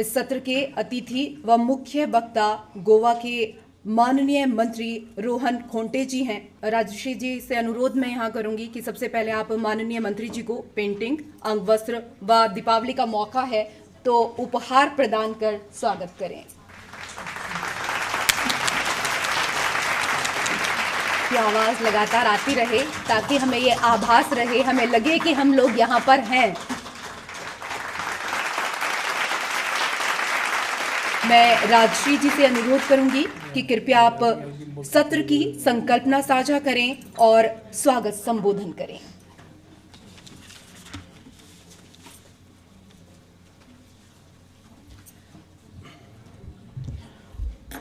इस सत्र के अतिथि व मुख्य वक्ता गोवा के माननीय मंत्री रोहन खोंटे जी हैं। राजश्री जी से अनुरोध मैं यहाँ करूंगी कि सबसे पहले आप माननीय मंत्री जी को पेंटिंग, अंग वस्त्र व दीपावली का मौका है तो उपहार प्रदान कर स्वागत करें। की आवाज लगातार आती रहे ताकि हमें ये आभास रहे, हमें लगे कि हम लोग यहाँ पर हैं। मैं राजश्री जी से अनुरोध करूंगी कि कृपया आप सत्र की संकल्पना साझा करें और स्वागत संबोधन करें।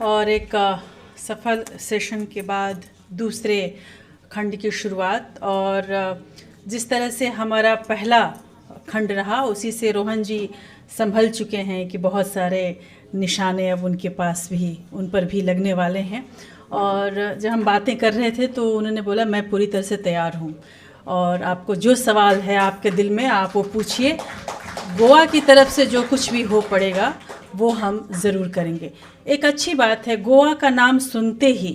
और एक सफल सेशन के बाद दूसरे खंड की शुरुआत, और जिस तरह से हमारा पहला खंड रहा उसी से रोहन जी संभल चुके हैं कि बहुत सारे निशाने अब उनके पास भी, उन पर भी लगने वाले हैं। और जब हम बातें कर रहे थे तो उन्होंने बोला मैं पूरी तरह से तैयार हूँ और आपको जो सवाल है आपके दिल में आप वो पूछिए, गोवा की तरफ से जो कुछ भी हो पड़ेगा वो हम ज़रूर करेंगे। एक अच्छी बात है, गोवा का नाम सुनते ही,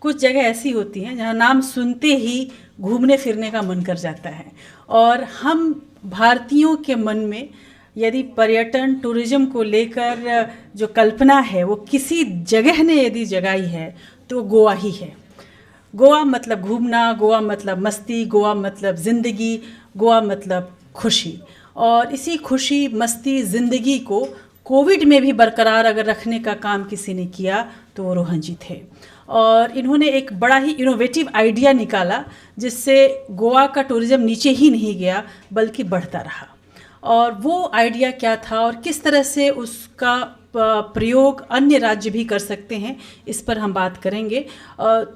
कुछ जगह ऐसी होती हैं जहाँ नाम सुनते ही घूमने फिरने का मन कर जाता है, और हम भारतीयों के मन में यदि पर्यटन टूरिज्म को लेकर जो कल्पना है वो किसी जगह ने यदि जगाई है तो गोवा ही है। गोवा मतलब घूमना, गोवा मतलब मस्ती, गोवा मतलब ज़िंदगी, गोवा मतलब खुशी। और इसी खुशी, मस्ती, ज़िंदगी को कोविड में भी बरकरार अगर रखने का काम किसी ने किया तो वो रोहन जी थे। और इन्होंने एक बड़ा ही इनोवेटिव आइडिया निकाला जिससे गोवा का टूरिज्म नीचे ही नहीं गया बल्कि बढ़ता रहा। और वो आइडिया क्या था और किस तरह से उसका प्रयोग अन्य राज्य भी कर सकते हैं, इस पर हम बात करेंगे।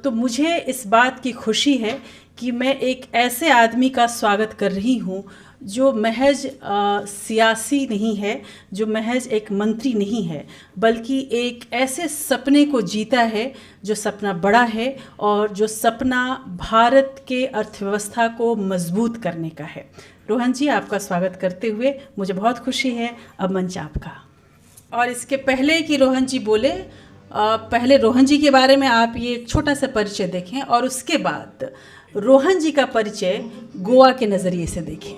तो मुझे इस बात की खुशी है कि मैं एक ऐसे आदमी का स्वागत कर रही हूँ जो महज सियासी नहीं है, जो महज एक मंत्री नहीं है, बल्कि एक ऐसे सपने को जीता है जो सपना बड़ा है और जो सपना भारत के अर्थव्यवस्था को मजबूत करने का है। रोहन जी, आपका स्वागत करते हुए मुझे बहुत खुशी है। अब मंच आपका। और इसके पहले कि रोहन जी बोले, पहले रोहन जी के बारे में आप ये एक छोटा सा परिचय देखें और उसके बाद रोहन जी का परिचय गोवा के नज़रिए से देखें।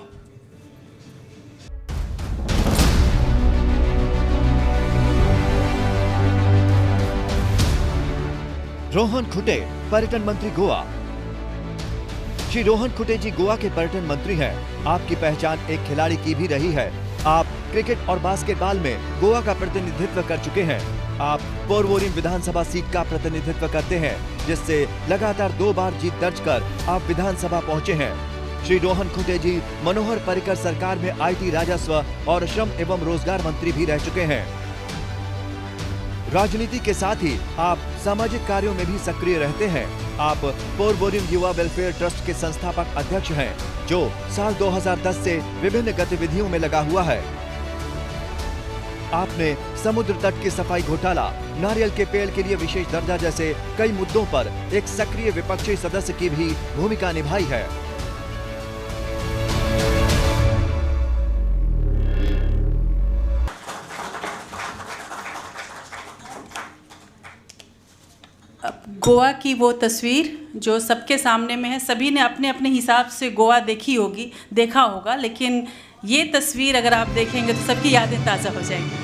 रोहन खुंटे, पर्यटन मंत्री गोवा। श्री रोहन खुंटे जी गोवा के पर्यटन मंत्री हैं। आपकी पहचान एक खिलाड़ी की भी रही है। आप क्रिकेट और बास्केटबॉल में गोवा का प्रतिनिधित्व कर चुके हैं। आप पोरवोरिम विधानसभा सीट का प्रतिनिधित्व करते हैं, जिससे लगातार 2 बार जीत दर्ज कर आप विधानसभा पहुंचे हैं। श्री रोहन खुंटे जी मनोहर पर्रिकर सरकार में IT, राजस्व और श्रम एवं रोजगार मंत्री भी रह चुके हैं। राजनीति के साथ ही आप सामाजिक कार्यों में भी सक्रिय रहते हैं। आप पोरवोरिम युवा वेलफेयर ट्रस्ट के संस्थापक अध्यक्ष हैं, जो साल 2010 से विभिन्न गतिविधियों में लगा हुआ है। आपने समुद्र तट की सफाई घोटाला, नारियल के पेड़ के लिए विशेष दर्जा जैसे कई मुद्दों पर एक सक्रिय विपक्षी सदस्य की भी भूमिका निभाई है। गोवा की वो तस्वीर जो सबके सामने में है, सभी ने अपने अपने हिसाब से गोवा देखा होगा, लेकिन ये तस्वीर अगर आप देखेंगे तो सबकी यादें ताज़ा हो जाएंगी।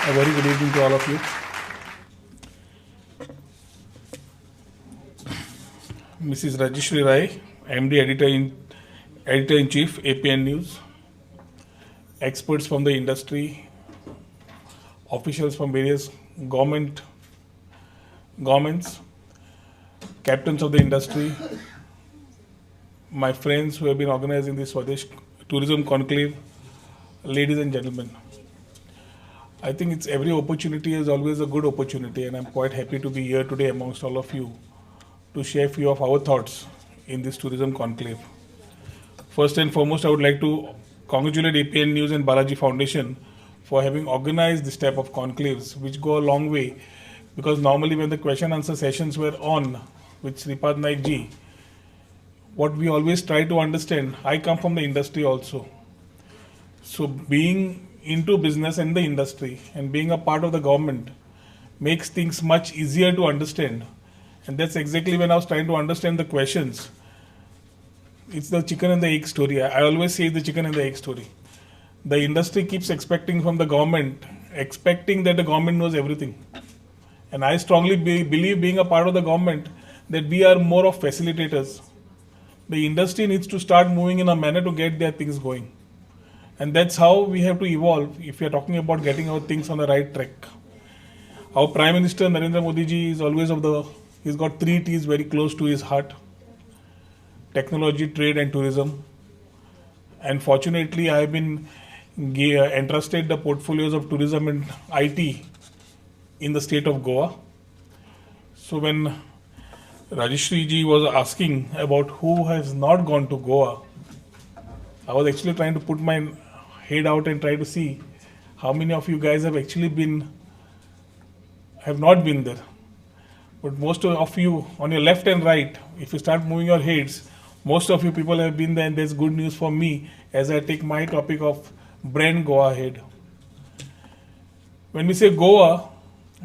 A very good evening to all of you. Mrs. Rajeshri Rai, MD Editor-in-Chief, APN News, experts from the industry, officials from various government governments, captains of the industry, my friends who have been organizing this Swadesh Tourism Conclave, ladies and gentlemen. I think it's every opportunity is always a good opportunity, and I'm quite happy to be here today amongst all of you to share a few of our thoughts in this tourism conclave. First and foremost, I would like to congratulate APN News and Balaji Foundation for having organized this type of conclaves, which go a long way, because normally when the question answer sessions were on with Sripad Naik ji, what we always try to understand, I come from the industry also. So being into business and the industry and being a part of the government makes things much easier to understand. And that's exactly when I was trying to understand the questions. It's the chicken and the egg story. I always say the chicken and the egg story. The industry keeps expecting from the government, expecting that the government knows everything. And I strongly believe, being a part of the government, that we are more of facilitators. The industry needs to start moving in a manner to get their things going. And that's how we have to evolve if we are talking about getting our things on the right track. Our Prime Minister Narendra Modi ji is always he's got 3 T's very close to his heart: technology, trade and tourism. And fortunately, I have been entrusted the portfolios of tourism and IT in the state of Goa. So when Rajeshri ji was asking about who has not gone to Goa, I was actually trying to put my head out and try to see how many of you guys have actually have not been there. But most of you on your left and right, if you start moving your heads, most of you people have been there, and there's good news for me as I take my topic of brand Goa ahead. When we say Goa,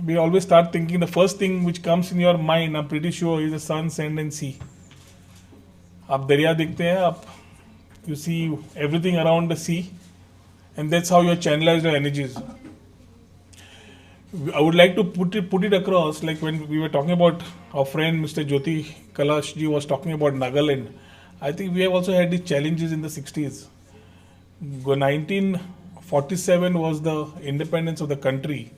we always start thinking the first thing which comes in your mind, I'm pretty sure, is the sun, sand and sea. आप दरिया देखते हैं, you see everything around the sea, and that's how you channelize your energies. I would like to put it across, like when we were talking about our friend Mr. Jyoti Kalash ji was talking about Nagaland. I think we have also had these challenges in the 60s. 1947 was the independence of the country,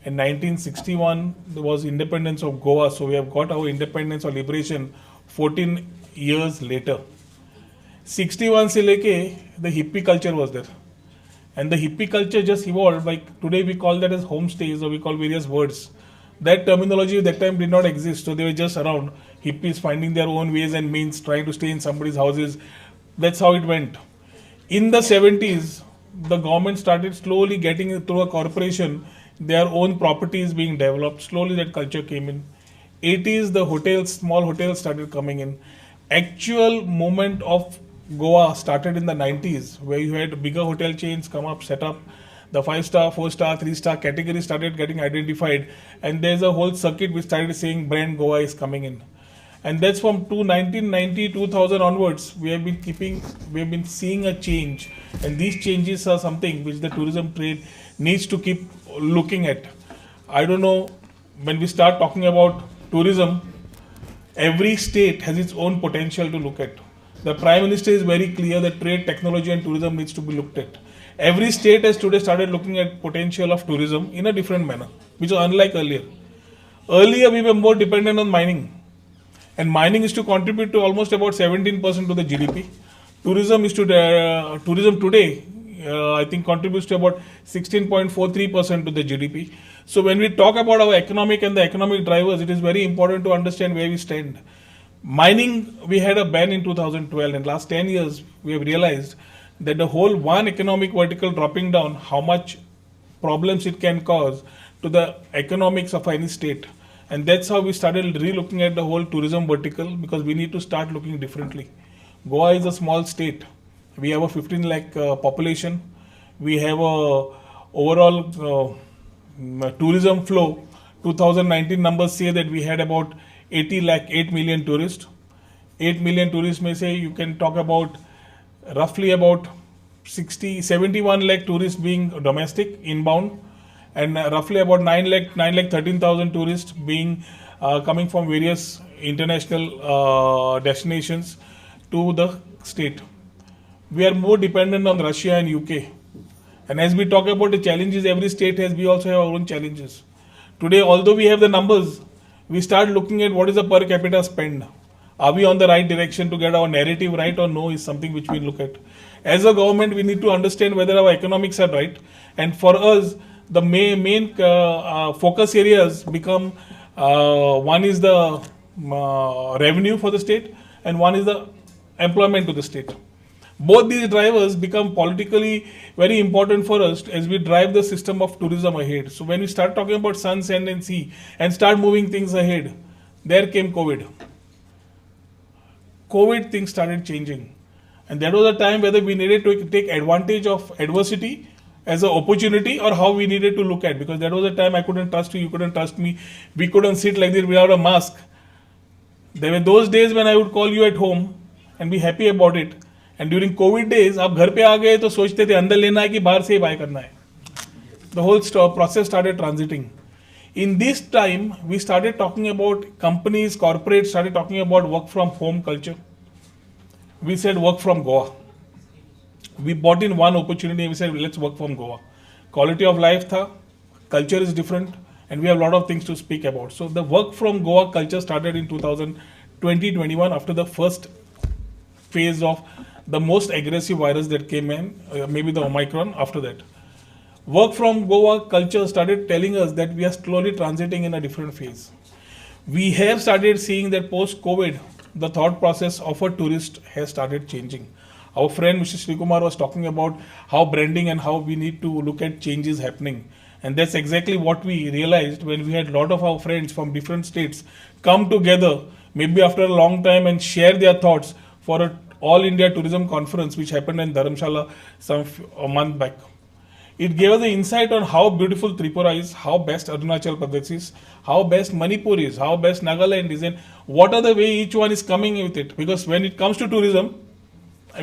and 1961 was independence of Goa. So we have got our independence or liberation 14 years later. 61 se leke, the hippie culture was there. And the hippie culture just evolved. Like today we call that as homestays, or we call various words. That terminology at that time did not exist. So they were just around, hippies finding their own ways and means, trying to stay in somebody's houses. That's how it went. In the 70s, the government started slowly getting through a corporation, their own properties being developed. Slowly that culture came in. 80s, the hotels, small hotels started coming in. Actual movement of Goa started in the 90s, where you had bigger hotel chains come up, set up. The 5-star, 4-star, 3-star category started getting identified, and there's a whole circuit which started saying brand Goa is coming in. And that's from 1990, 2000 onwards, we have been seeing a change, and these changes are something which the tourism trade needs to keep looking at. I don't know, when we start talking about tourism, every state has its own potential to look at. The Prime Minister is very clear that trade, technology and tourism needs to be looked at. Every state has today started looking at potential of tourism in a different manner, which was unlike earlier. Earlier we were more dependent on mining, and mining is to contribute to almost about 17% to the GDP. Tourism today, I think contributes to about 16.43% to the GDP. So when we talk about our economic and the economic drivers, it is very important to understand where we stand. Mining, we had a ban in 2012, and last 10 years we have realized that the whole one economic vertical dropping down, how much problems it can cause to the economics of any state. And that's how we started re-looking at the whole tourism vertical, because we need to start looking differently. Goa is a small state. We have a 15 lakh population. We have a overall tourism flow. 2019 numbers say that we had about 8 million tourists. 8 million tourists may say you can talk about roughly about 71 lakh tourists being domestic, inbound, and roughly about 13,000 tourists being coming from various international destinations to the state. We are more dependent on Russia and UK. And as we talk about the challenges, every state has, we also have our own challenges. Today, although we have the numbers, we start looking at what is the per capita spend. Are we on the right direction to get our narrative right or no is something which we look at. As a government, we need to understand whether our economics are right. And for us, the main focus areas become, one is the revenue for the state and one is the employment to the state. Both these drivers become politically very important for us as we drive the system of tourism ahead. So when we start talking about sun, sand and sea and start moving things ahead, there came COVID. COVID things started changing. And that was a time whether we needed to take advantage of adversity as an opportunity or how we needed to look at, because that was a time I couldn't trust you, you couldn't trust me, we couldn't sit like this without a mask. There were those days when I would call you at home and be happy about it. And during COVID days, आप घर पे आ गए तो सोचते थे अंदर लेना है कि बाहर से ही buy करना है. The whole process started transiting. In this time, we started talking about companies, corporates started talking about work from home culture. We said work from Goa. We bought in one opportunity and we said let's work from Goa. Quality of life tha, culture is different, and we have a lot of things to speak about. So the work from Goa culture started in 2020-21 after the first phase of the most aggressive virus that came in, maybe the Omicron after that. Work from Goa culture started telling us that we are slowly transiting in a different phase. We have started seeing that post-COVID, the thought process of a tourist has started changing. Our friend Mr. Sri Kumar was talking about how branding and how we need to look at changes happening. And that's exactly what we realized when we had a lot of our friends from different states come together, maybe after a long time, and share their thoughts for a All India Tourism Conference which happened in Dharamshala a month back. It gave us an insight on how beautiful Tripura is, how best Arunachal Pradesh is, how best Manipur is, how best Nagaland is, and what are the way each one is coming with it. Because when it comes to tourism,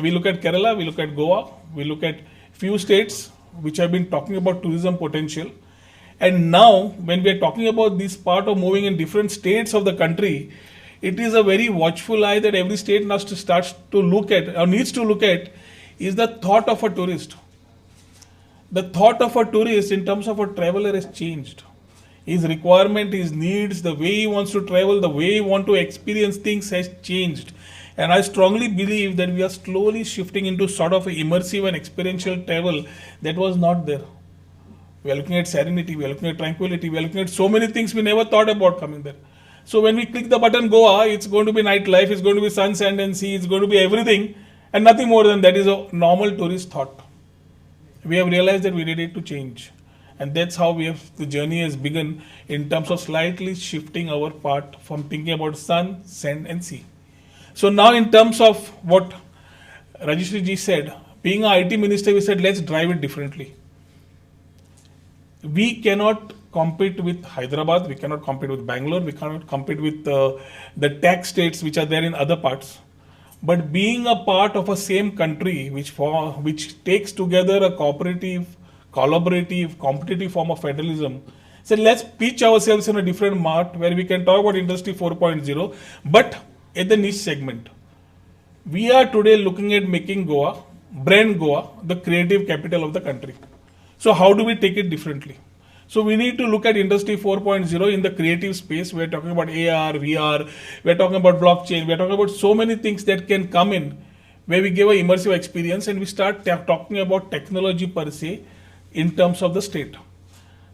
we look at Kerala, we look at Goa, we look at few states which have been talking about tourism potential. And now, when we are talking about this part of moving in different states of the country, it is a very watchful eye that every state needs to start to look at, or needs to look at, is the thought of a tourist. The thought of a tourist in terms of a traveler has changed. His requirement, his needs, the way he wants to travel, the way he wants to experience things has changed. And I strongly believe that we are slowly shifting into sort of an immersive and experiential travel that was not there. We are looking at serenity, we are looking at tranquility, we are looking at so many things we never thought about coming there. So when we click the button Goa, it's going to be nightlife, it's going to be sun, sand and sea, it's going to be everything and nothing more than that is a normal tourist thought. We have realized that we needed to change. And that's how the journey has begun in terms of slightly shifting our part from thinking about sun, sand and sea. So now in terms of what Rajeshri ji said, being an IT minister, we said let's drive it differently. We cannot compete with Hyderabad, we cannot compete with Bangalore, we cannot compete with the tax states which are there in other parts. But being a part of a same country which takes together a cooperative, collaborative, competitive form of federalism, so let's pitch ourselves in a different mart where we can talk about Industry 4.0, but at the niche segment. We are today looking at making Goa, brand Goa, the creative capital of the country. So how do we take it differently? So we need to look at Industry 4.0 in the creative space. We're talking about AR, VR, we're talking about blockchain, we're talking about so many things that can come in where we give an immersive experience and we start talking about technology per se in terms of the state.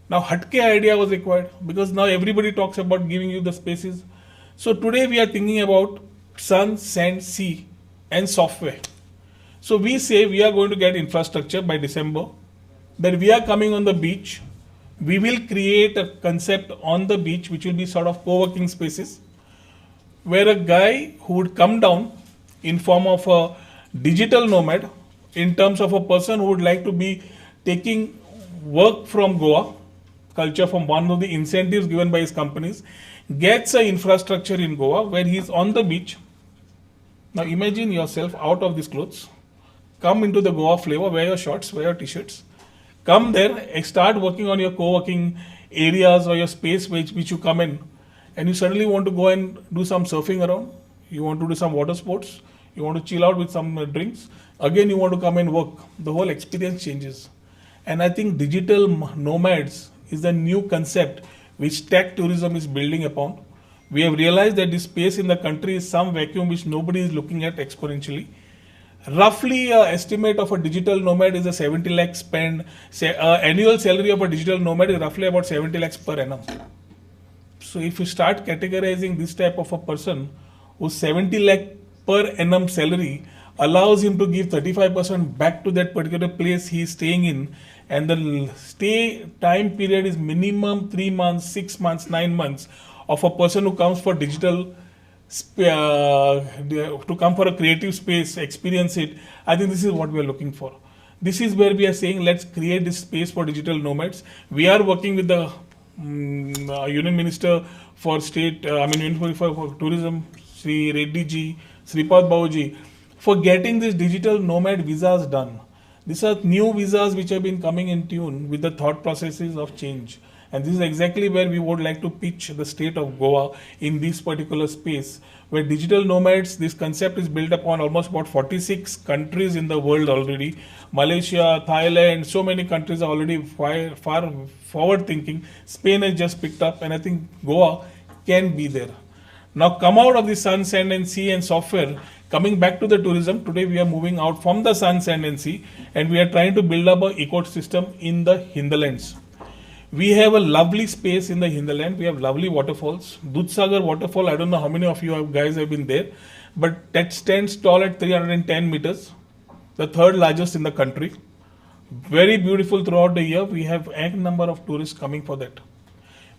Now Hatke idea was required because now everybody talks about giving you the spaces. So today we are thinking about sun, sand, sea and software. So we say we are going to get infrastructure by December, that we are coming on the beach. We will create a concept on the beach which will be sort of co-working spaces where a guy who would come down in form of a digital nomad, in terms of a person who would like to be taking work from Goa, culture from one of the incentives given by his companies, gets an infrastructure in Goa where he is on the beach. Now imagine yourself out of these clothes, come into the Goa flavor, wear your shorts, wear your t-shirts, come there and start working on your co-working areas or your space which you come in, and you suddenly want to go and do some surfing around, you want to do some water sports, you want to chill out with some drinks, again you want to come and work. The whole experience changes. And I think digital nomads is the new concept which tech tourism is building upon. We have realized that this space in the country is some vacuum which nobody is looking at exponentially. Roughly, estimate of a digital nomad is a 70 lakh spend. Annual salary of a digital nomad is roughly about 70 lakhs per annum. So if you start categorizing this type of a person whose 70 lakh per annum salary allows him to give 35% back to that particular place he is staying in, and the stay time period is minimum 3 months, 6 months, 9 months of a person who comes for digital, to come for a creative space, experience it. I think this is what we are looking for. This is where we are saying let's create this space for digital nomads. We are working with the Union Minister for State, Union Minister for Tourism, Sri Reddy ji, Sripad Bauji, for getting these digital nomad visas done. These are new visas which have been coming in tune with the thought processes of change. And this is exactly where we would like to pitch the state of Goa in this particular space, where digital nomads, this concept is built upon almost about 46 countries in the world already. Malaysia, Thailand, so many countries are already far forward thinking. Spain has just picked up, and I think Goa can be there. Now come out of the sun, sand and sea and software. Coming back to the tourism, today we are moving out from the sun, sand and sea, and we are trying to build up an ecosystem in the hinterlands. We have a lovely space in the hinterland. We have lovely waterfalls. Dudhsagar waterfall, I don't know how many of you guys have been there, but that stands tall at 310 meters, the third largest in the country. Very beautiful throughout the year. We have a number of tourists coming for that.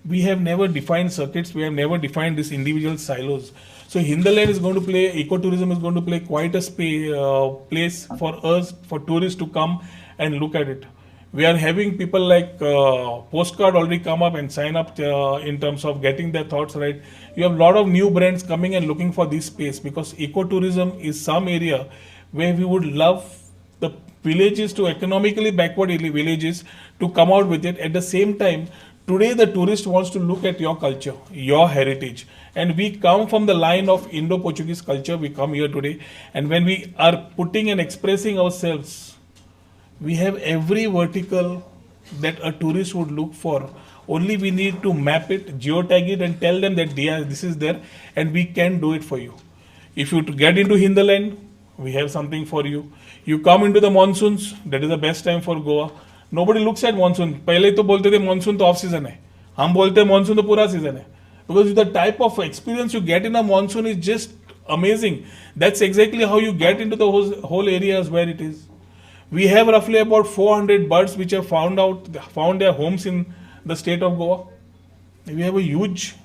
We have never defined circuits. We have never defined these individual silos. So hinterland is going to play, ecotourism is going to play quite a place for us, for tourists to come and look at it. We are having people like Postcard already come up and sign up in terms of getting their thoughts right. You have a lot of new brands coming and looking for this space, because ecotourism is some area where we would love the villages to economically backward villages to come out with it. At the same time, today the tourist wants to look at your culture, your heritage. And we come from the line of Indo-Portuguese culture. We come here today, and when we are putting and expressing ourselves, we have every vertical that a tourist would look for. Only we need to map it, geotag it, and tell them that this is there, and we can do it for you. If you get into hinterland, we have something for you. You come into the monsoons, that is the best time for Goa. Nobody looks at monsoon. पहले तो बोलते थे monsoon तो off season है. हम बोलते हैं monsoon तो पूरा season है. Because the type of experience you get in a monsoon is just amazing. That's exactly how you get into the whole areas where it is. We have roughly about 400 birds which have found their homes in the state of Goa. We have a huge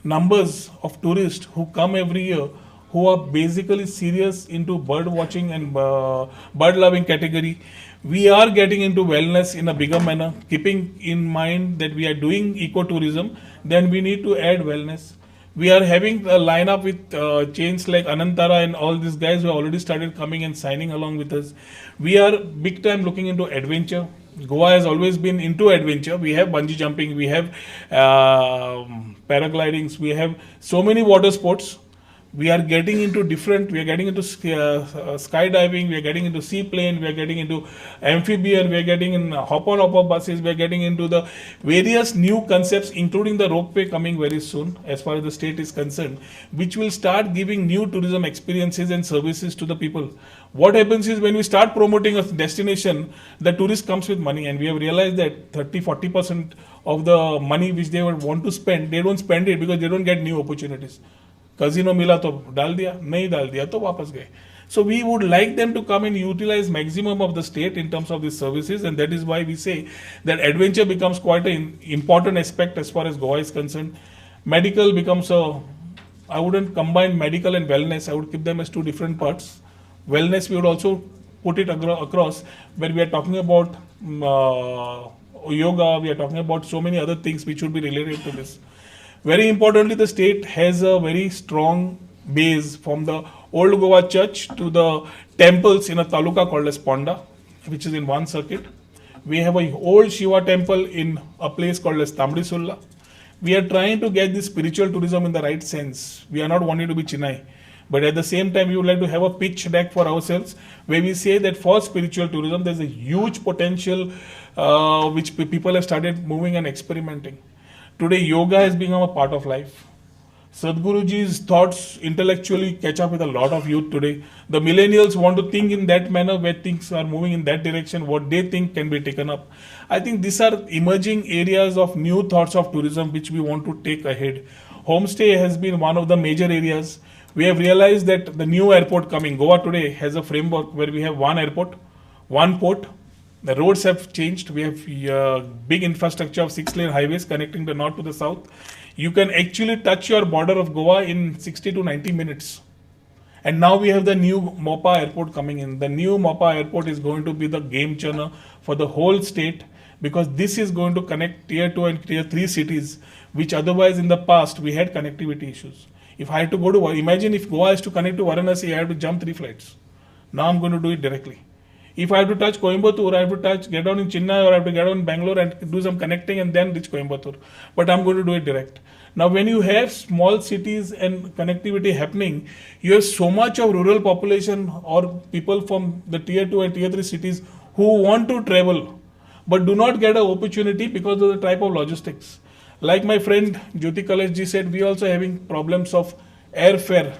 numbers of tourists who come every year, who are basically serious into bird watching and bird loving category. We are getting into wellness in a bigger manner, keeping in mind that we are doing ecotourism, then we need to add wellness. We are having a lineup with chains like Anantara and all these guys who have already started coming and signing along with us. We are big time looking into adventure. Goa has always been into adventure. We have bungee jumping, we have paraglidings, we have so many water sports. We are getting into skydiving, we are getting into seaplane, we are getting into amphibian, we are getting in hop-on buses, we are getting into the various new concepts, including the ropeway coming very soon, as far as the state is concerned, which will start giving new tourism experiences and services to the people. What happens is, when we start promoting a destination, the tourist comes with money, and we have realized that 30-40% of the money which they would want to spend, they don't spend it because they don't get new opportunities. Casino मिला तो डाल दिया, नहीं डाल दिया तो वापस गए. So we would like them to come and utilize maximum of the state in terms of these services, and that is why we say that adventure becomes quite an important aspect as far as Goa is concerned. Medical becomes I wouldn't combine medical and wellness, I would keep them as two different parts. Wellness we would also put it across, where we are talking about yoga, we are talking about so many other things which would be related to this. Very importantly, the state has a very strong base from the old Goa church to the temples in a taluka called as Ponda, which is in one circuit. We have an old Shiva temple in a place called as Tamrisulla. We are trying to get this spiritual tourism in the right sense. We are not wanting to be Chennai. But at the same time, we would like to have a pitch deck for ourselves, where we say that for spiritual tourism, there's a huge potential which people have started moving and experimenting. Today, yoga has become a part of life. Sadhguruji's thoughts intellectually catch up with a lot of youth today. The millennials want to think in that manner where things are moving in that direction, what they think can be taken up. I think these are emerging areas of new thoughts of tourism which we want to take ahead. Homestay has been one of the major areas. We have realized that the new airport coming, Goa today has a framework where we have one airport, one port. The roads have changed. We have big infrastructure of 6-lane highways connecting the north to the south. You can actually touch your border of Goa in 60 to 90 minutes. And now we have the new Mopa airport coming in. The new Mopa airport is going to be the game changer for the whole state, because this is going to connect tier 2 and tier 3 cities, which otherwise in the past we had connectivity issues. If I had to go to, imagine if Goa has to connect to Varanasi, I have to jump 3 flights. Now I'm going to do it directly. If I have to touch Coimbatore, I have to get down in Chennai, or I have to get down in Bangalore and do some connecting and then reach Coimbatore. But I'm going to do it direct. Now, when you have small cities and connectivity happening, you have so much of rural population or people from the tier 2 and tier 3 cities who want to travel but do not get an opportunity because of the type of logistics. Like my friend Jyoti Kaleshji said, we also having problems of airfare.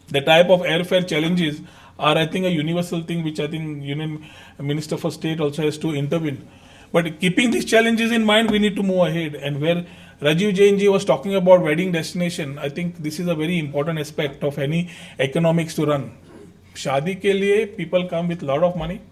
The type of airfare challenges are, I think, a universal thing which I think Union Minister for State also has to intervene. But keeping these challenges in mind, we need to move ahead. And where Rajiv Jainji was talking about wedding destination, I think this is a very important aspect of any economics to run. Shadi ke liye, people come with a lot of money.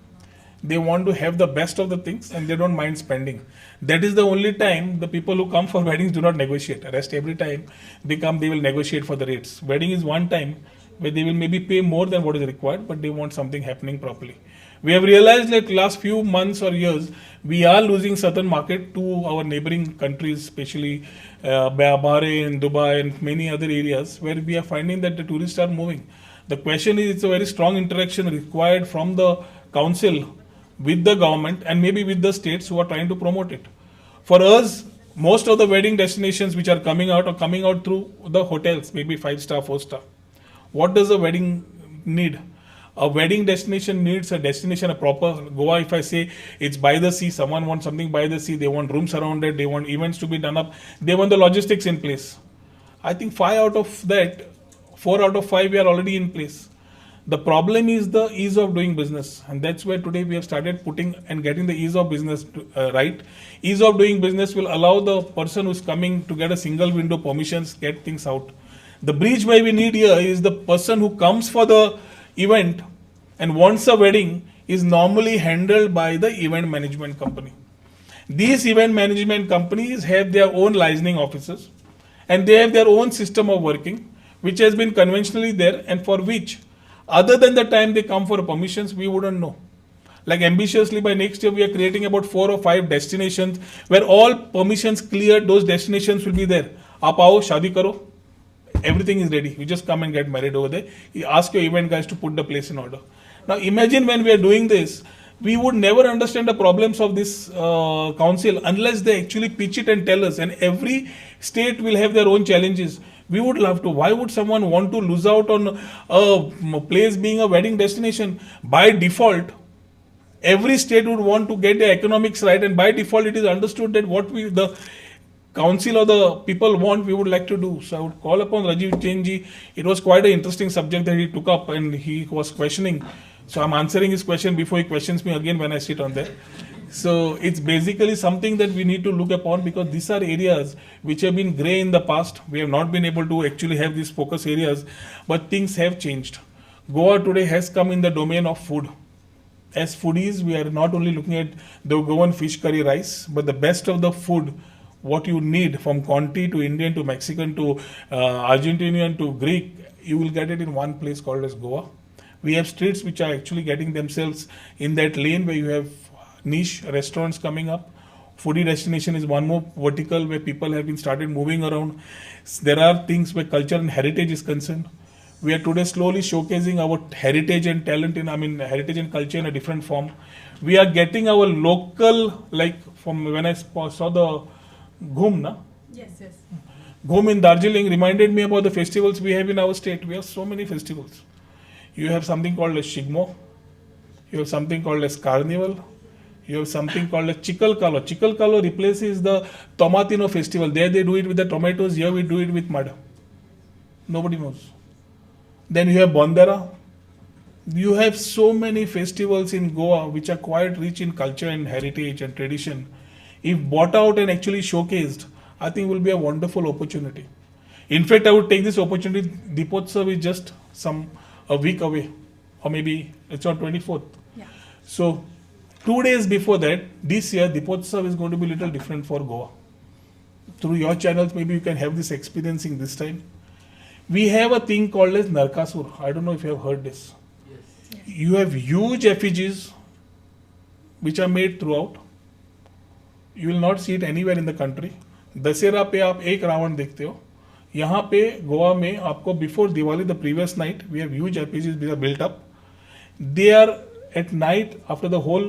They want to have the best of the things and they don't mind spending. That is the only time the people who come for weddings do not negotiate. The rest every time they come, they will negotiate for the rates. Wedding is one time where they will maybe pay more than what is required, but they want something happening properly. We have realized that last few months or years, we are losing certain market to our neighboring countries, especially Bahrain, Dubai and many other areas where we are finding that the tourists are moving. The question is, it's a very strong interaction required from the council with the government and maybe with the states who are trying to promote it. For us, most of the wedding destinations which are coming out through the hotels, maybe 5-star, 4-star. What does a wedding need? A wedding destination needs a destination, a proper Goa. If I say it's by the sea, someone wants something by the sea, they want rooms around it, they want events to be done up, they want the logistics in place. I think 5 out of that, 4 out of 5 we are already in place. The problem is the ease of doing business, and that's where today we have started putting and getting the ease of business right. Ease of doing business will allow the person who's coming to get a single window permissions, get things out. The bridge where we need here is the person who comes for the event and wants a wedding is normally handled by the event management company. These event management companies have their own licensing officers and they have their own system of working, which has been conventionally there and for which, other than the time they come for permissions, we wouldn't know. Like ambitiously by next year, we are creating about 4 or 5 destinations where all permissions cleared, those destinations will be there. Aap aao, shadi karo. Everything is ready. You just come and get married over there. You ask your event guys to put the place in order. Now imagine when we are doing this, we would never understand the problems of this council unless they actually pitch it and tell us. And every state will have their own challenges. We would love to. Why would someone want to lose out on a place being a wedding destination? By default, every state would want to get the economics right, and by default it is understood that what the council or the people want, we would like to do. So I would call upon Rajiv Jainji. It was quite an interesting subject that he took up and he was questioning. So I'm answering his question before he questions me again when I sit on there. So it's basically something that we need to look upon because these are areas which have been grey in the past. We have not been able to actually have these focus areas, but things have changed. Goa today has come in the domain of food. As foodies, we are not only looking at the Goan fish curry rice, but the best of the food, what you need from Conti to Indian to Mexican to Argentinian to Greek, you will get it in one place called as Goa. We have streets which are actually getting themselves in that lane where you have niche restaurants coming up. Foodie destination is one more vertical where people have been started moving around. There are things where culture and heritage is concerned. We are today slowly showcasing our heritage and talent heritage and culture in a different form. We are getting our local, like from when I saw the Ghum, na? Yes. Ghum in Darjeeling reminded me about the festivals we have in our state. We have so many festivals. You have something called as Shigmo. You have something called as Carnival. You have something called a Chikalkalo. Chikalkalo replaces the Tomatino festival. There they do it with the tomatoes. Here we do it with mud. Nobody knows. Then you have Bondara. You have so many festivals in Goa which are quite rich in culture and heritage and tradition. If bought out and actually showcased, I think it will be a wonderful opportunity. In fact, I would take this opportunity. Deepotsav is just a week away, or maybe it's on 24th. Yeah. So 2 days before that, this year Deepotsav is going to be a little different for Goa. Through your channels, maybe you can have this experiencing this time. We have a thing called as Narkasur. I don't know if you have heard this. Yes. You have huge effigies which are made throughout. You will not see it anywhere in the country. Dussehra पे आप एक रावण देखते हो. यहाँ पे गोवा में आपको before Diwali the previous night we have huge effigies we are built up. They are at night after the whole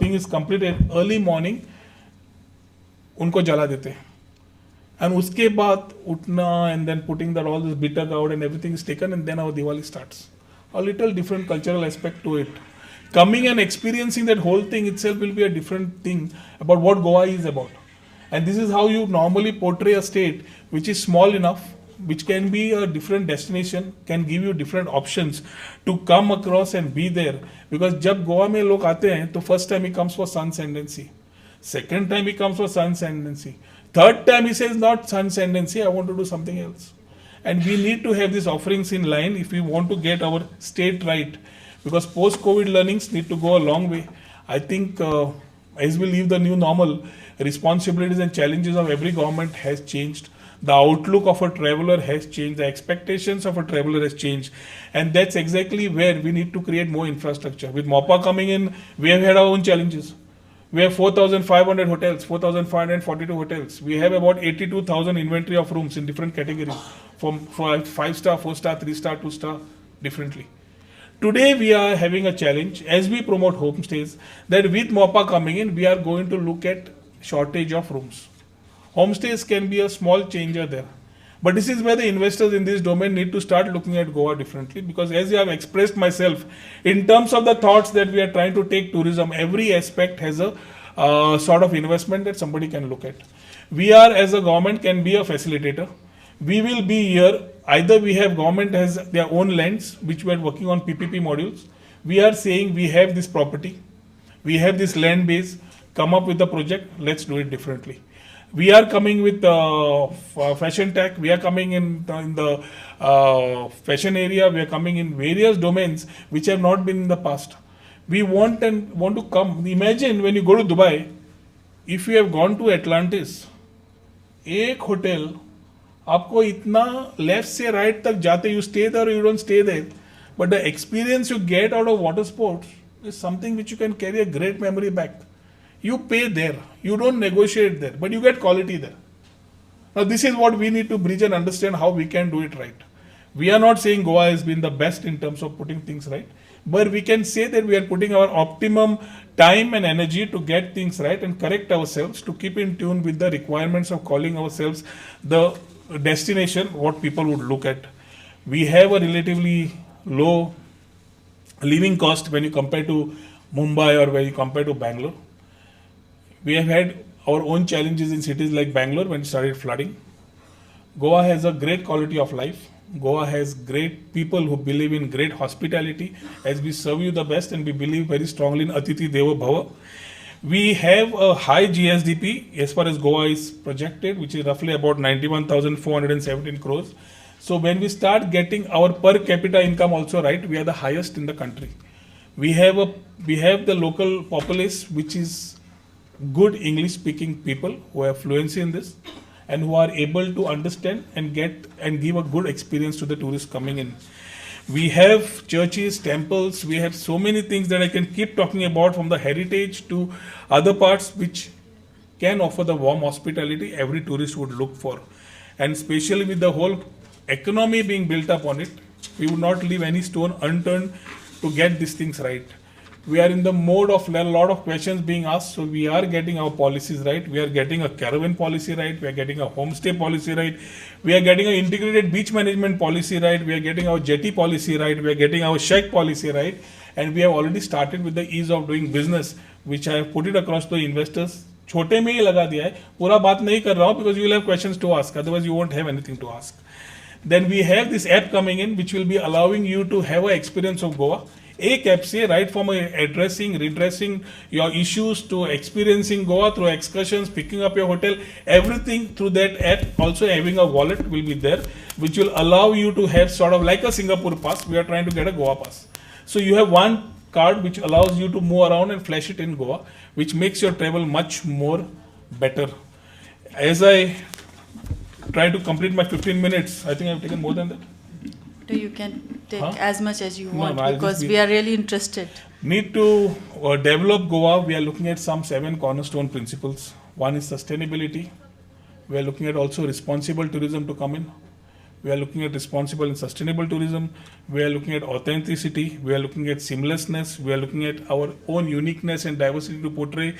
thing is completed early morning उनको जला देते हैं. And उसके बाद उठना and then putting that all this bitter gourd and everything is taken and then our Diwali starts. A little different cultural aspect to it. Coming and experiencing that whole thing itself will be a different thing about what Goa is about. And this is how you normally portray a state which is small enough, which can be a different destination, can give you different options to come across and be there. Because जब गोवा में लोग आते हैं तो first time he comes for sun ascendancy. Second time he comes for sun ascendancy. Third time he says not sun ascendancy, I want to do something else. And we need to have these offerings in line if we want to get our state right. Because post-COVID learnings need to go a long way. I think as we leave the new normal, responsibilities and challenges of every government has changed. The outlook of a traveler has changed. The expectations of a traveler has changed. And that's exactly where we need to create more infrastructure. With MOPA coming in, we have had our own challenges. We have 4,500 hotels, 4,542 hotels. We have about 82,000 inventory of rooms in different categories, from 5-star, 4-star, 3-star, 2-star, differently. Today we are having a challenge as we promote homestays that with MOPA coming in, we are going to look at shortage of rooms. Homestays can be a small changer there. But this is where the investors in this domain need to start looking at Goa differently, because as I have expressed myself, in terms of the thoughts that we are trying to take tourism, every aspect has a sort of investment that somebody can look at. We are, as a government, can be a facilitator. We will be here, either we have government has their own lands, which we are working on PPP modules. We are saying we have this property, we have this land base, come up with the project, let's do it differently. We are coming with fashion tech. We are coming in the fashion area. We are coming in various domains which have not been in the past. We want to come. Imagine when you go to Dubai, if you have gone to Atlantis, एक hotel आपको इतना left से right तक जाते, you stay there or you don't stay there, but the experience you get out of water sports is something which you can carry a great memory back. You pay there, you don't negotiate there, but you get quality there. Now this is what we need to bridge and understand how we can do it right. We are not saying Goa has been the best in terms of putting things right, but we can say that we are putting our optimum time and energy to get things right and correct ourselves, to keep in tune with the requirements of calling ourselves the destination what people would look at. We have a relatively low living cost when you compare to Mumbai or when you compare to Bangalore. We have had our own challenges in cities like Bangalore when it started flooding. Goa has a great quality of life. Goa has great people who believe in great hospitality, as we serve you the best, and we believe very strongly in Atithi Deva Bhava. We have a high GSDP as far as Goa is projected, which is roughly about 91,417 crores. So when we start getting our per capita income also right, we are the highest in the country. We have the local populace which is good English speaking people who have fluency in this and who are able to understand and get and give a good experience to the tourists coming in. We have churches, temples, we have so many things that I can keep talking about, from the heritage to other parts which can offer the warm hospitality every tourist would look for. And especially with the whole economy being built up on it, we would not leave any stone unturned to get these things right. We are in the mode of a lot of questions being asked, so we are getting our policies right. We are getting a caravan policy right. We are getting a homestay policy right. We are getting an integrated beach management policy right. We are getting our jetty policy right. We are getting our shack policy right. and we have already started with the ease of doing business, which I have put it across to investors. छोटे में ही लगा दिया है, पूरा बात नहीं कर रहा हूँ because you will have questions to ask, otherwise you won't have anything to ask. Then we have this app coming in which will be allowing you to have an experience of Goa. एक app से right from addressing, redressing your issues to experiencing Goa through excursions, picking up your hotel, everything through that app. Also having a wallet will be there, which will allow you to have sort of like a Singapore pass. We are trying to get a Goa pass. So you have one card which allows you to move around and flash it in Goa, which makes your travel much more better. As I try to complete my 15 minutes, I think I've taken more than that. You can take as much as you No, want, no, because we are really interested. Need to develop Goa. We are looking at some 7 cornerstone principles. One is sustainability. We are looking at also responsible tourism to come in. We are looking at responsible and sustainable tourism. We are looking at authenticity. We are looking at seamlessness. We are looking at our own uniqueness and diversity to portray.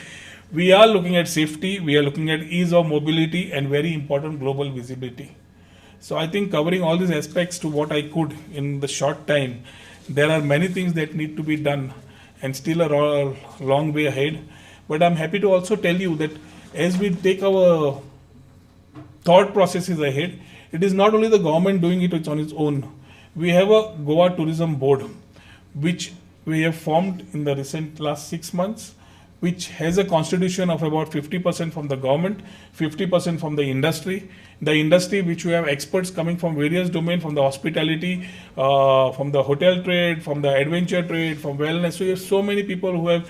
We are looking at safety. We are looking at ease of mobility and very important global visibility. So I think covering all these aspects to what I could in the short time, there are many things that need to be done and still a long way ahead. But I'm happy to also tell you that as we take our thought processes ahead, it is not only the government doing it on its own. We have a Goa Tourism Board, which we have formed in the recent last 6 months, which has a constitution of about 50% from the government, 50% from the industry. The industry, which we have experts coming from various domains, from the hospitality, from the hotel trade, from the adventure trade, from wellness. So you have so many people who have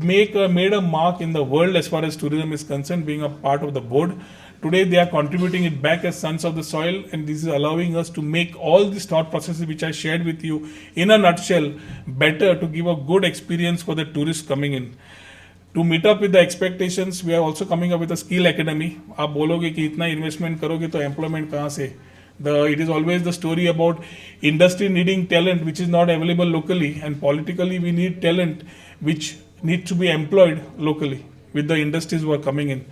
made a mark in the world as far as tourism is concerned, being a part of the board. Today they are contributing it back as sons of the soil, and this is allowing us to make all these thought processes which I shared with you in a nutshell better, to give a good experience for the tourists coming in. To meet up with the expectations, we are also coming up with a skill academy. आप बोलोगे कि इतना investment करोगे तो employment कहाँ से? It is always the story about industry needing talent which is not available locally, and politically we need talent which needs to be employed locally with the industries who are coming in.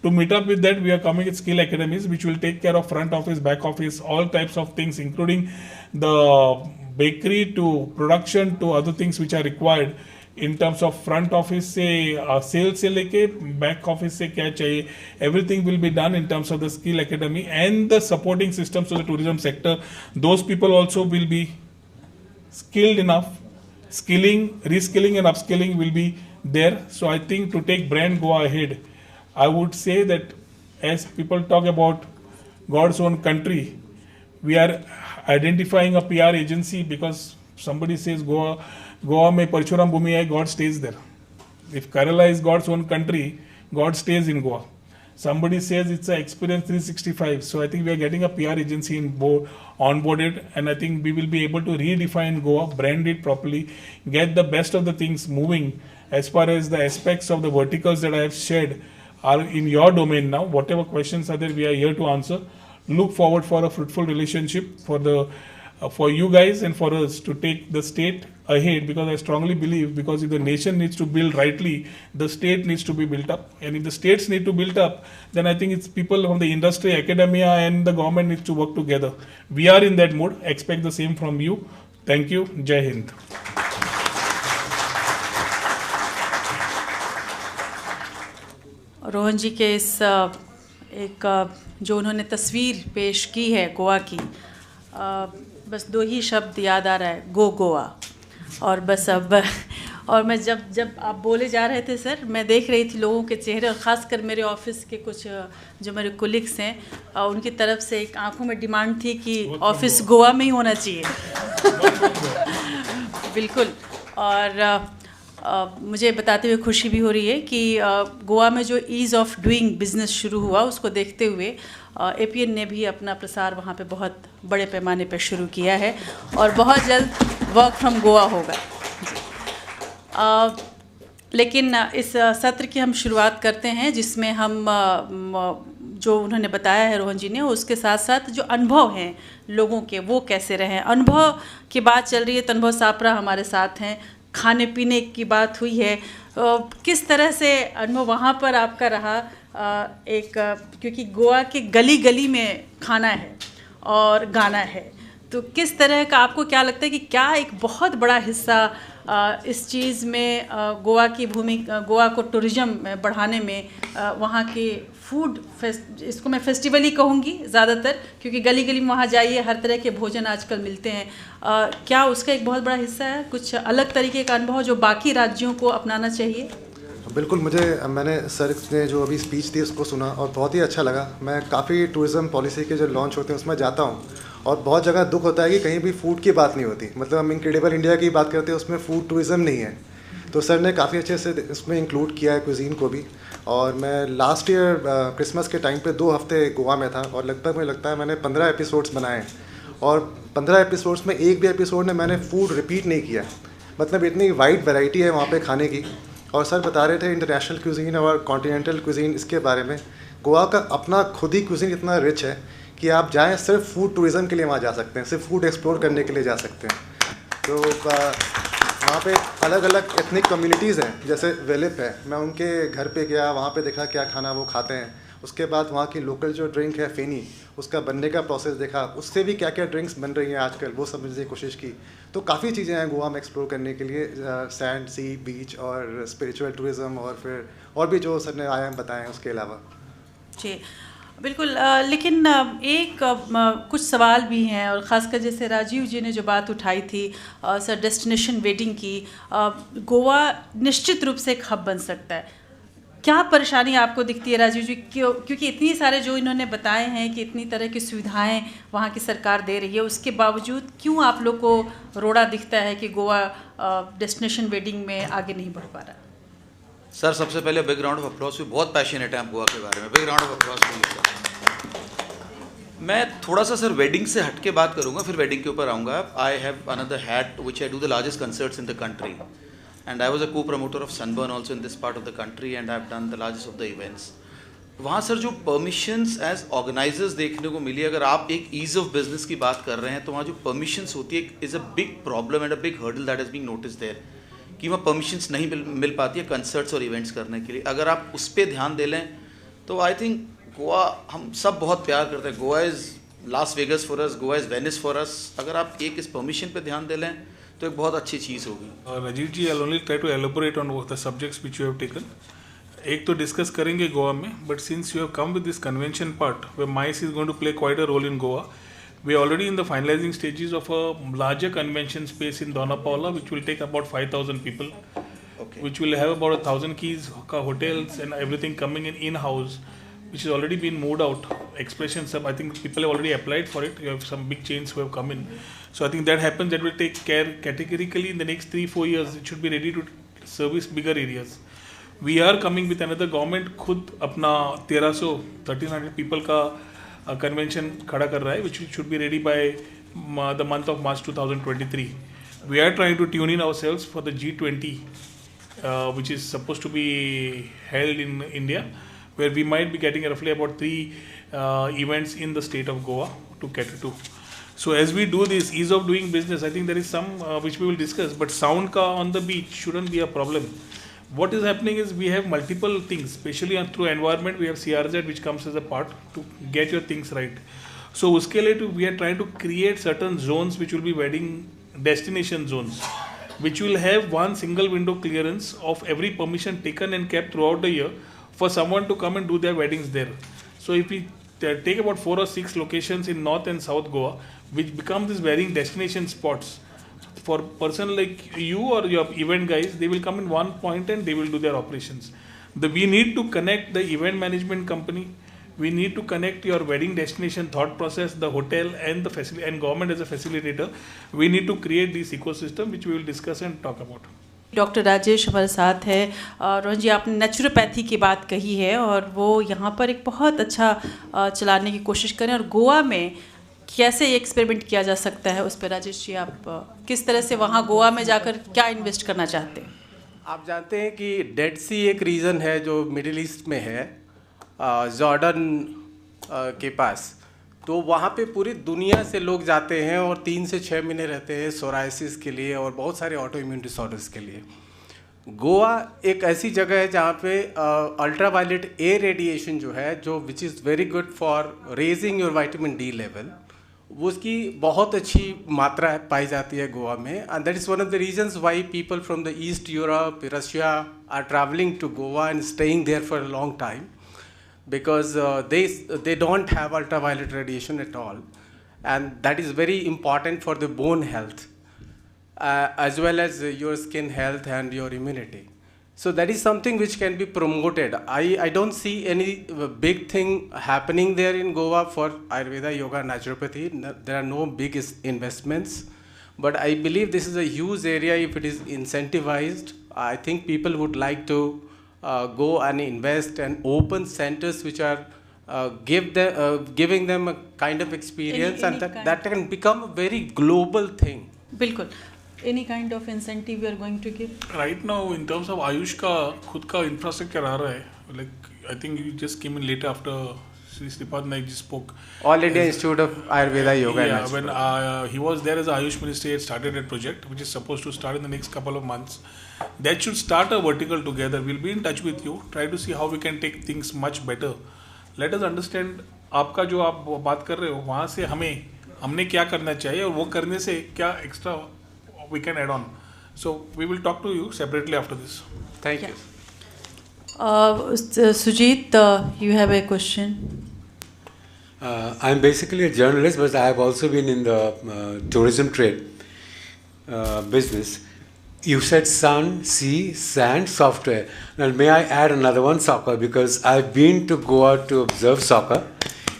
To meet up with that, we are coming with skill academies which will take care of front office, back office, all types of things, including the bakery to production to other things which are required. In terms of front office से sales से लेके back office से क्या चाहिए, everything will be done in terms of the skill academy and the supporting systems of the tourism sector. Those people also will be skilled enough. Skilling, reskilling and upskilling will be there. So I think to take brand Goa ahead, I would say that as people talk about God's own country, we are identifying a PR agency because somebody says Goa में परशुराम भूमि है, God stays there. If Kerala is God's own country, God stays in Goa. Somebody says it's an experience 365. So I think we are getting a PR agency onboarded, and I think we will be able to redefine Goa, brand it properly, get the best of the things moving. As far as the aspects of the verticals that I have shared are in your domain now, whatever questions are there, we are here to answer. Look forward for a fruitful relationship for you guys and for us to take the state ahead, because I strongly believe, because if the nation needs to build rightly, the state needs to be built up, and if the states need to build up, then I think it's people from the industry, academia and the government needs to work together. We are in that mood. Expect the same from you. Thank you. Jai Hind. Rohan जी के इस एक जो उन्होंने तस्वीर पेश की है गोवा की, बस 2 ही शब्द याद आ रहा है, गो गोवा। और बस अब और मैं जब आप बोले जा रहे थे सर, मैं देख रही थी लोगों के चेहरे, और ख़ासकर मेरे ऑफिस के कुछ जो मेरे कोलिग्स हैं, उनकी तरफ से एक आंखों में डिमांड थी कि ऑफिस गोवा में ही होना चाहिए। बिल्कुल। और मुझे बताते हुए खुशी भी हो रही है कि गोवा में जो ईज़ ऑफ डूइंग बिजनेस शुरू हुआ, उसको देखते हुए एपीएन ने भी अपना प्रसार वहाँ पे बहुत बड़े पैमाने पे शुरू किया है, और बहुत जल्द वर्क फ्रॉम गोवा होगा। लेकिन इस सत्र की हम शुरुआत करते हैं, जिसमें हम जो उन्होंने बताया है रोहन जी ने, उसके साथ साथ जो अनुभव हैं लोगों के, वो कैसे रहे। अनुभव की बात चल रही है तो अनुभव सापरा हमारे साथ हैं, खाने पीने की बात हुई है, किस तरह से अनुभव वहाँ पर आपका रहा। क्योंकि गोवा के गली गली में खाना है और गाना है, तो किस तरह का आपको क्या लगता है कि क्या एक बहुत बड़ा हिस्सा इस चीज़ में गोवा की गोवा को टूरिज्म में बढ़ाने में वहाँ के फूड इसको मैं फेस्टिवल ही कहूँगी ज़्यादातर, क्योंकि गली गली में वहाँ जाइए हर तरह के भोजन आजकल मिलते हैं, क्या उसका एक बहुत बड़ा हिस्सा है कुछ अलग तरीके का अनुभव जो बाकी राज्यों को अपनाना चाहिए? बिल्कुल, मैंने सर ने जो अभी स्पीच दी उसको सुना और बहुत ही अच्छा लगा। मैं काफ़ी टूरिज़्म पॉलिसी के जो लॉन्च होते हैं उसमें जाता हूँ और बहुत जगह दुख होता है कि कहीं भी फूड की बात नहीं होती। मतलब हम इनक्रेडिबल इंडिया की बात करते हैं, उसमें फूड टूरिज़्म नहीं है। तो सर ने काफ़ी अच्छे से इसमें इंक्लूड किया है क्विज़ीन को भी। और मैं लास्ट ईयर क्रिसमस के टाइम पे 2 हफ्ते गोवा में था और लगभग मुझे लगता है मैंने 15 एपिसोड्स बनाए हैं और 15 एपिसोड्स में एक भी एपिसोड में मैंने फूड रिपीट नहीं किया। मतलब इतनी वाइड वैरायटी है वहाँ पे खाने की। और सर बता रहे थे इंटरनेशनल क्विज़ीन और कॉन्टिनेंटल क्विज़ीन इसके बारे में। गोवा का अपना खुद ही क्विज़ीन इतना रिच है कि आप जाएँ सिर्फ फूड टूरिज़म के लिए वहाँ जा सकते हैं, सिर्फ फूड एक्सप्लोर करने के लिए जा सकते हैं। तो वहाँ पे अलग अलग एथनिक कम्युनिटीज़ हैं, जैसे वेलिप है, मैं उनके घर पे गया, वहाँ पे देखा क्या खाना वो खाते हैं। उसके बाद वहाँ की लोकल जो ड्रिंक है फेनी, उसका बनने का प्रोसेस देखा, उससे भी क्या क्या ड्रिंक्स बन रही हैं आजकल वो समझने की कोशिश की। तो काफ़ी चीज़ें हैं गोवा में एक्सप्लोर करने के लिए, सैंड, सी, बीच और स्पिरिचुअल टूरिज़म और फिर और भी जो सर ने आयाम बताए हैं उसके अलावा। जी बिल्कुल, लेकिन कुछ सवाल भी हैं और ख़ासकर जैसे राजीव जी ने जो बात उठाई थी सर डेस्टिनेशन वेडिंग की, गोवा निश्चित रूप से एक हब बन सकता है। क्या परेशानी आपको दिखती है राजीव जी? क्योंकि इतनी सारे जो इन्होंने बताए हैं कि इतनी तरह की सुविधाएं वहाँ की सरकार दे रही है, उसके बावजूद क्यों आप लोग को रोड़ा दिखता है कि गोवा डेस्टिनेशन वेडिंग में आगे नहीं बढ़ पा रहा? सर सबसे पहले बिग राउंड ऑफ अप्लॉज। भी बहुत पैशनेट है आप गोवा के बारे में, big round of applause please. मैं थोड़ा सा सर वेडिंग से हट के बात करूंगा, फिर वेडिंग के ऊपर आऊँगा। I have another hat which I do the largest concerts in the country and I was a co-promoter of Sunburn also in this part of the country and I've done the largest of the events. वहाँ sir जो permissions as organisers देखने को मिली, अगर आप एक ease of business की बात कर रहे हैं तो वहाँ जो परमिशंस होती है is a big problem and a big hurdle that is being notice there, कि वहाँ परमिशंस नहीं मिल पाती है कंसर्ट्स और इवेंट्स करने के लिए। अगर आप उस पर ध्यान दे लें तो आई थिंक गोवा, हम सब बहुत प्यार करते हैं, Goa is Las Vegas for us, Goa is Venice for us. अगर आप एक इस परमिशन पे ध्यान दे लें तो एक बहुत अच्छी चीज़ होगी। Rajiv ji, I only try to elaborate on the subjects which you have taken. एक तो डिस्कस करेंगे गोवा में, but since you have come with this convention part where MICE is going to play quite a role in Goa, we are already in the finalising stages of a larger convention space in Dona Paula which will take about 5,000 people, which will have about 1,000 keys, hotels and everything coming in-house, which has already been moved out. Expressions, I think people have already applied for it. You have some big chains who have come in. So I think that happens. That will take care categorically in the next 3-4 years. It should be ready to service bigger areas. We are coming with another government खुद अपना 1,300 people का convention खड़ा कर रहा है, which should be ready by the month of March 2023. We are trying to tune in ourselves for the G20, which is supposed to be held in India, where we might be getting roughly about 3 events in the state of Goa to cater to. So as we do this ease of doing business, I think there is some which we will discuss, but sound ka on the beach shouldn't be a problem. What is happening is we have multiple things, especially through environment. We have CRZ which comes as a part to get your things right. So uske liye we are trying to create certain zones which will be wedding destination zones, which will have one single window clearance of every permission taken and kept throughout the year for someone to come and do their weddings there. So if we take about 4 or 6 locations in North and South Goa, which become these wedding destination spots, for person like you or your event guys, they will come in one point and they will do their operations. We need to connect the event management company. We need to connect your wedding destination thought process, the hotel and the facility and government as a facilitator. We need to create this ecosystem which we will discuss and talk about. Doctor Rajesh हमारे साथ है। रोहन जी, आपने naturopathy की बात कही है और वो यहाँ पर एक बहुत अच्छा चलाने की कोशिश करें, और गोवा में कैसे ये एक्सपेरिमेंट किया जा सकता है उस पर राजेश जी आप किस तरह से वहाँ गोवा में जाकर क्या इन्वेस्ट करना चाहते हैं? आप जानते हैं कि डेड सी एक रीजन है जो मिडिल ईस्ट में है, जॉर्डन के पास। तो वहाँ पे पूरी दुनिया से लोग जाते हैं और 3 से 6 महीने रहते हैं सोराइसिस के लिए और बहुत सारे ऑटो इम्यून डिसऑर्डर्स के लिए। गोवा एक ऐसी जगह है जहाँ पे अल्ट्रावायलेट ए रेडिएशन जो है, जो which is very good for raising your vitamin D level, उसकी बहुत अच्छी मात्रा पाई जाती है गोवा में, and that is one of the reasons why people from the east Europe, Russia are travelling to Goa and staying there for a long time, because they don't have ultraviolet radiation at all, and that is very important for the bone health as well as your skin health and your immunity. So that is something which can be promoted. I don't see any big thing happening there in Goa for Ayurveda, Yoga, Naturopathy. There are no big investments, but I believe this is a huge area. If it is incentivized, I think people would like to go and invest and open centers which are giving them a kind of experience, and that can become a very global thing. बिल्कुल. Any kind of incentive you are going to give? Right now, in terms of Ayush का खुद का infrastructure आ रहा है. Like I think you just came in later after Sri Sripad Naik ji spoke. All India Institute of Ayurveda, Yoga. Yeah, when he was there as Ayush Minister, he had started a project which is supposed to start in the next couple of months. That should start a vertical together. We'll be in touch with you. Try to see how we can take things much better. Let us understand आपका जो आप बात कर रहे हो वहाँ से हमने क्या करना चाहिए और वो करने से क्या extra we can add on. So we will talk to you separately after this. Thank you. Sujit, you have a question. I'm basically a journalist, but I have also been in the tourism trade business. You said sun, sea, sand, software. Now may I add another one, soccer, because I've been to Goa to observe soccer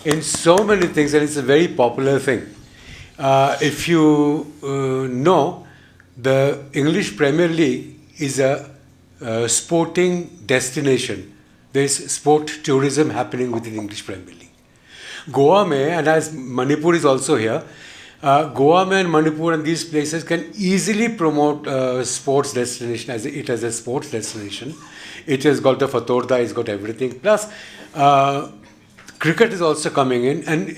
in so many things, and it's a very popular thing. If you know, the English Premier League is a sporting destination. There is sport tourism happening within English Premier League. Goa mein, and as Manipur is also here, Goa mein and Manipur and these places can easily promote sports destination as a sports destination. It has got the Fatorda, it's got everything. Plus, cricket is also coming in, and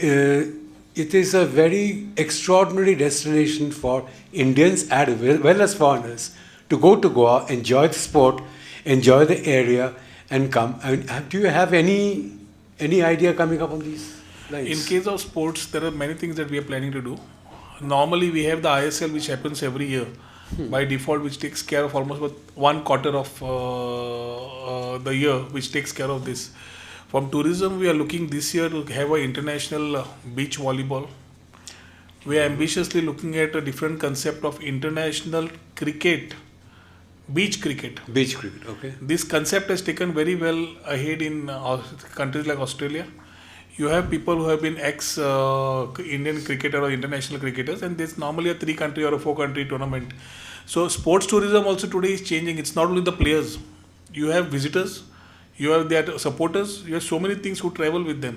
it is a very extraordinary destination for Indians as well as foreigners to go to Goa, enjoy the sport, enjoy the area, and come. I mean, do you have any idea coming up on these lines? In case of sports, there are many things that we are planning to do. Normally, we have the ISL, which happens every year by default, which takes care of almost about 1/4 of the year, which takes care of this. From tourism, we are looking this year to have an international beach volleyball. We are ambitiously looking at a different concept of international cricket, beach cricket. Beach cricket, okay. This concept has taken very well ahead in countries like Australia. You have people who have been ex-Indian cricketer or international cricketers, and there's normally a 3-country or a 4-country tournament. So sports tourism also today is changing. It's not only the players. You have visitors. You have their supporters, you have so many things who travel with them.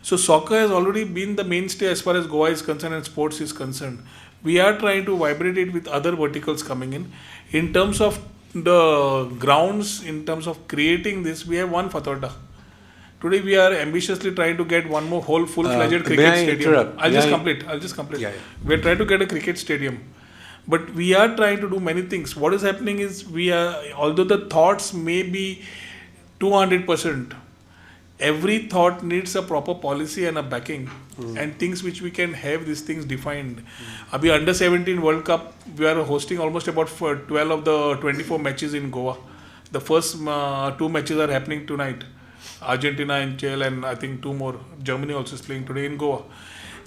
So soccer has already been the mainstay as far as Goa is concerned and sports is concerned. We are trying to vibrate it with other verticals coming in. In terms of the grounds, in terms of creating this, we have one Fatorda. Today we are ambitiously trying to get one more whole full-fledged cricket stadium. Interrupt? I'll just complete. Yeah. We are trying to get a cricket stadium. But we are trying to do many things. What is happening is although the thoughts may be 200%, every thought needs a proper policy and a backing and things which we can have these things defined. Abhi under 17 World Cup, we are hosting almost about 12 of the 24 matches in Goa. The first 2 matches are happening tonight. Argentina and Chile, and I think 2 more. Germany also is playing today in Goa.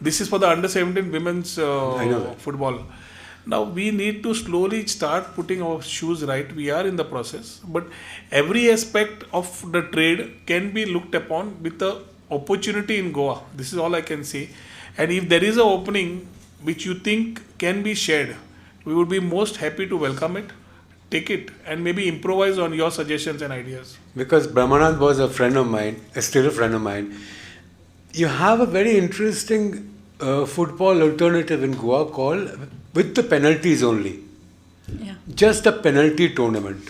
This is for the under 17 women's football. Now we need to slowly start putting our shoes right. We are in the process, but every aspect of the trade can be looked upon with the opportunity in Goa. This is all I can say. And if there is an opening which you think can be shared, we would be most happy to welcome it, take it, and maybe improvise on your suggestions and ideas. Because Brahmanand was a friend of mine, still a friend of mine. You have a very interesting football alternative in Goa called with the penalties only. Yeah. Just a penalty tournament.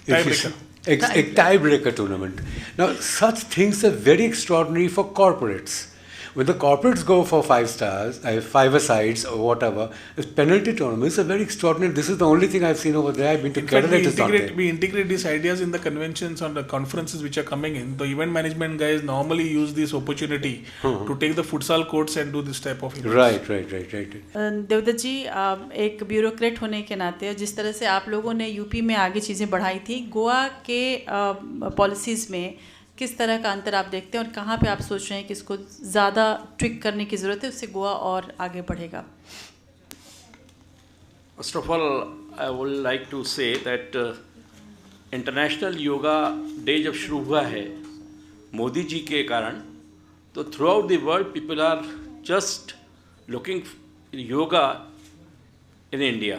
Tiebreaker. A tiebreaker tournament. Now, such things are very extraordinary for corporates. When the corporates go for 5 stars, 5-a-sides or whatever, it's penalty tournaments are very extraordinary. This is the only thing I've seen over there. I've been to Kerala, it is not there. We integrate these ideas in the conventions or the conferences which are coming in. The event management guys normally use this opportunity to take the futsal courts and do this type of events. Right. Devdutt जी, एक bureaucrat होने के नाते जिस तरह से आप लोगों ने यूपी में आगे चीज़ें बढ़ाई थी, गोवा के पॉलिसीज़ में किस तरह का अंतर आप देखते हैं और कहाँ पे आप सोच रहे हैं कि इसको ज़्यादा ट्विक करने की ज़रूरत है, उससे गोवा और आगे बढ़ेगा? First of all, I would like to say that international yoga day जब शुरू हुआ है मोदी जी के कारण, तो throughout the world people are just looking yoga in India.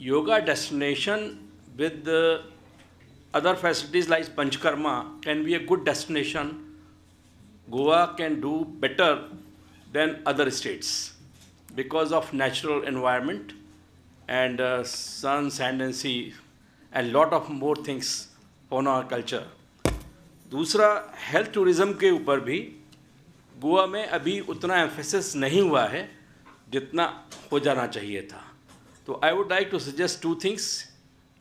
Yoga destination with other facilities like Panchkarma can be a good destination. Goa can do better than other states because of natural environment and sun, sand and sea and lot of more things on our culture. दूसरा health tourism के ऊपर भी गोवा में अभी उतना emphasis नहीं हुआ है जितना हो जाना चाहिए था. तो I would like to suggest 2 things.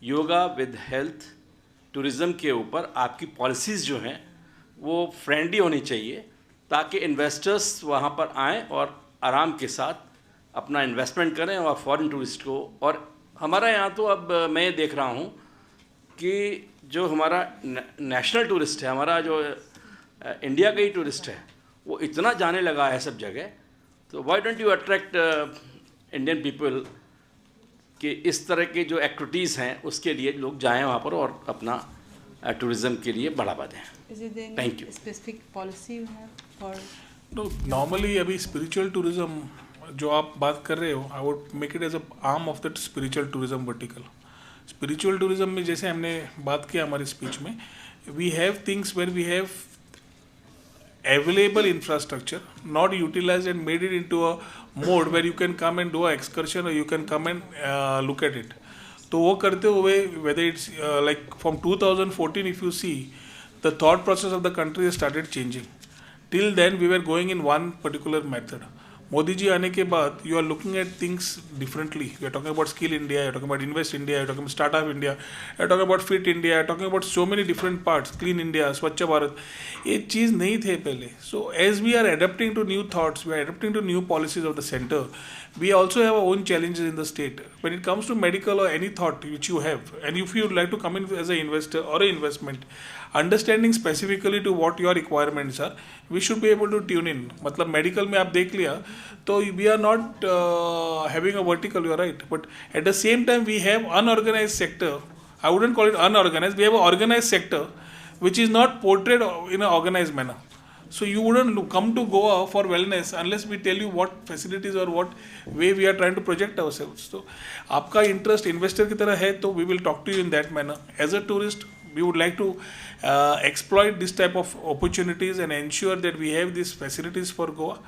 Yoga with health tourism के ऊपर आपकी पॉलिसीज़ जो हैं वो फ्रेंडली होनी चाहिए ताकि इन्वेस्टर्स वहाँ पर आएँ और आराम के साथ अपना इन्वेस्टमेंट करें और फॉरेन टूरिस्ट को. और हमारा यहाँ तो अब मैं देख रहा हूँ कि जो हमारा नेशनल टूरिस्ट है, हमारा जो इंडिया का ही टूरिस्ट है, वो इतना जाने लगा है सब जगह. तो why don't you attract Indian people कि इस तरह के जो एक्टिविटीज़ हैं उसके लिए लोग जाएं वहाँ पर और अपना टूरिज़्म के लिए बढ़ावा दें. Thank you. Specific policy you have for? No, normally अभी स्पिरिचुअल टूरिज़्म जो आप बात कर रहे हो, I would make it as a arm of the spiritual tourism vertical. Spiritual tourism में जैसे हमने बात किया हमारी स्पीच में, we have things where we have available infrastructure not utilized and made it into a mode where you can come and do an excursion or you can come and look at it. तो वो करते हुए whether it's like from 2014 if you see the thought process of the country has started changing. Till then we were going in one particular method. Modi ji आने के बाद you are looking at things differently. We are talking about Skill India, you are talking about Invest India, you are talking about Startup India, you are talking about Fit India, you are talking about so many different parts, Clean India, Swachh Bharat. ये चीज़ नहीं थे पहले. So as we are adapting to new thoughts, we are adapting to new policies of the center. We also have our own challenges in the state. When it comes to medical or any thought which you have, and if you would like to come in as an investor or an investment, understanding specifically to what your requirements are, we should be able to tune in. मतलब medical में आप देख लिया तो we are not having a vertical, you are right, but at the same time we have unorganized sector. I wouldn't call it unorganized. We have an organized sector which is not portrayed in an organized manner. So you wouldn't come to Goa for wellness unless we tell you what facilities or what way we are trying to project ourselves. So आपका interest investor की तरह है तो we will talk to you in that manner. As a tourist, we would like to exploit this type of opportunities and ensure that we have these facilities for Goa.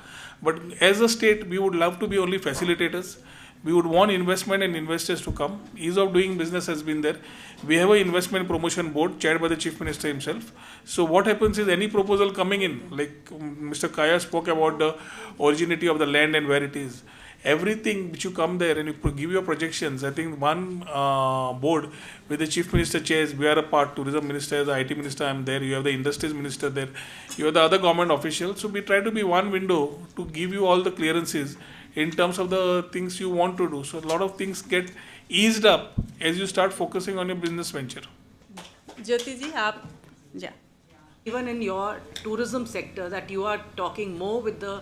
But as a state, we would love to be only facilitators. We would want investment and investors to come. Ease of doing business has been there. We have an investment promotion board chaired by the Chief Minister himself. So what happens is any proposal coming in, like Mr. Kaya spoke about the originality of the land and where it is. Everything which you come there and you give your projections, I think one board with the Chief Minister chairs, we are a part, Tourism Minister, the IT Minister, I am there, you have the Industries Minister there, you have the other government officials. So we try to be one window to give you all the clearances in terms of the things you want to do. So a lot of things get eased up as you start focusing on your business venture. ज्योति जी आप even in your tourism sector that you are talking more with the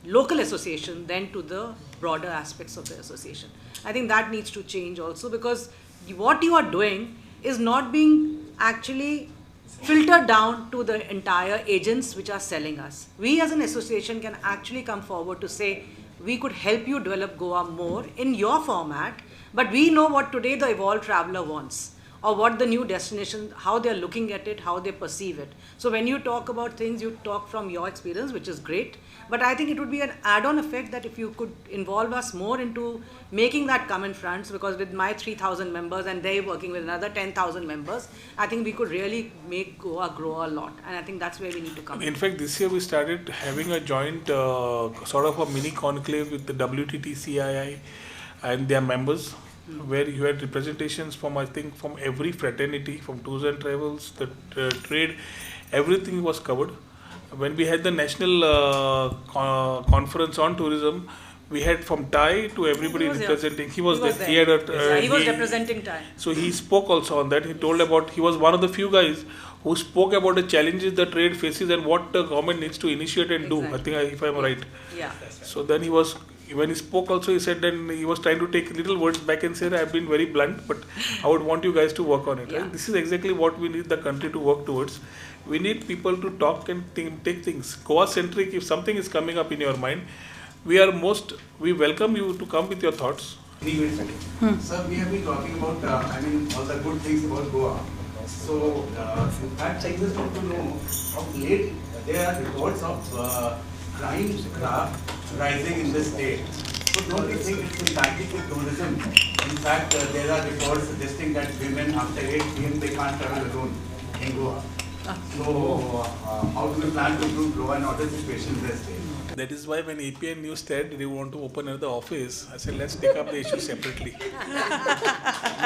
local association than to the broader aspects of the association. I think that needs to change also, because what you are doing is not being actually filtered down to the entire agents which are selling us. We as an association can actually come forward to say we could help you develop Goa more in your format, but we know what today the evolved traveler wants. or what the new destination, how they're looking at it, how they perceive it. So when you talk about things, you talk from your experience, which is great. But I think it would be an add-on effect that if you could involve us more into making that come in front, because with my 3,000 members and they working with another 10,000 members, I think we could really make Goa grow a lot. And I think that's where we need to come in. In fact, this year we started having a joint sort of a mini conclave with the WTT CII and their members, where you had representations from, I think, from every fraternity, from tours and travels, the trade, everything was covered. When we had the national conference on tourism, we had from Thai to everybody representing. He was there. He had he was representing Thai. So he spoke also on that. He told about, he was one of the few guys who spoke about the challenges the trade faces and what the government needs to initiate and do. I think, if I'm right. Yeah. So then he was, when he spoke also, he said then he was trying to take little words back and say, I've been very blunt, but I would want you guys to work on it. Yeah. Right? This is exactly what we need the country to work towards. We need people to talk and take things. Goa-centric, if something is coming up in your mind, we welcome you to come with your thoughts. Sir, we have been talking about, all the good things about Goa. So, in fact, I just want to know, of late, there are reports of crime rising in the state. So, don't you think it's impacting the tourism? In fact, there are reports suggesting that women after 8 p.m. they can't travel alone in Goa. So, how do we plan to improve law and order situation in the state? That is why when APN News said they want to open another office, I said let's take up the issue separately.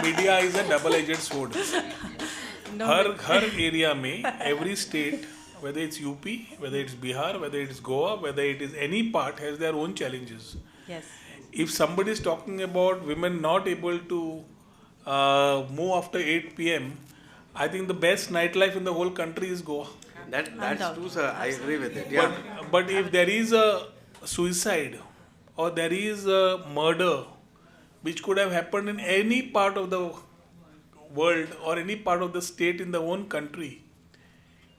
Media is a double-edged sword. Her area mein, every state, whether it's UP, whether it's Bihar, whether it's Goa, whether it is any part, has their own challenges. Yes. If somebody is talking about women not able to move after 8 p.m., I think the best nightlife in the whole country is Goa. That's true, sir. I agree with it. Yeah. But if there is a suicide or there is a murder which could have happened in any part of the world or any part of the state in the own country,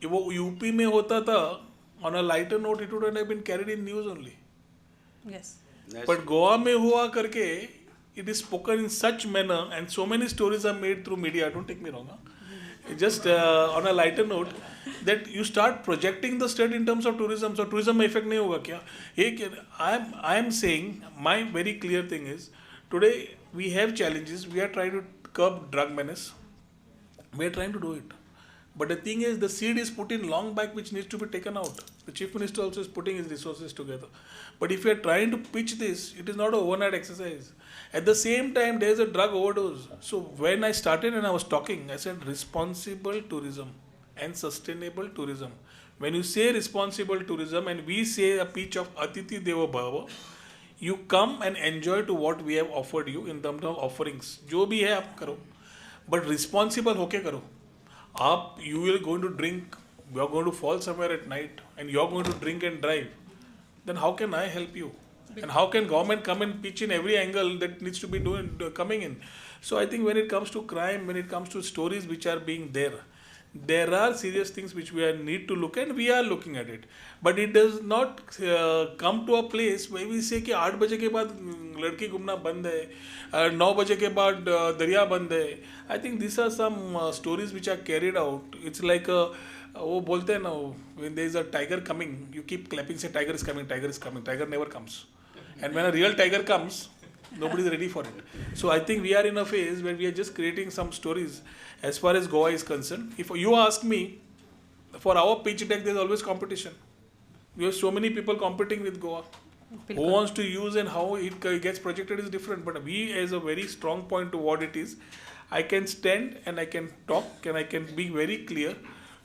if UP mein hota tha, on a lighter note, it would have been carried in news only. Yes. But Goa mein hua karke, it is spoken in such manner and so many stories are made through media, don't take me wrong. Just on a lighter note, that you start projecting the state in terms of tourism. So tourism mein effect nahi hoga kya? I am saying, my very clear thing is, today we have challenges. We are trying to curb drug menace. We are trying to do it. But the thing is, the seed is put in long back which needs to be taken out. The Chief Minister also is putting his resources together. But if you are trying to pitch this, it is not an overnight exercise. At the same time, there is a drug overdose. So when I started and I was talking, I said responsible tourism and sustainable tourism. When you say responsible tourism and we say a pitch of Atiti Deva Bhava, you come and enjoy to what we have offered you in terms of offerings. Jo bhi hai aap karo. But responsible hoke karo. You are going to drink, you are going to fall somewhere at night and you are going to drink and drive. Then how can I help you? And how can government come and pitch in every angle that needs to be coming in? So I think when it comes to crime, when it comes to stories which are being there are serious things which we need to look at and we are looking at it. But it does not come to a place where we say कि 8 बजे के बाद लड़की घूमना बंद है, 9 बजे के बाद दरिया बंद है. I think these are some stories which are carried out. It's like वो बोलते हैं ना, when there is a tiger coming, you keep clapping, say tiger is coming, tiger is coming. Tiger never comes. And when a real tiger comes, nobody is ready for it. So I think we are in a phase where we are just creating some stories as far as Goa is concerned. If you ask me, for our pitch deck, there is always competition. We have so many people competing with Goa. Who wants to use and how it gets projected is different. But we, as a very strong point to what it is, I can stand and I can talk and I can be very clear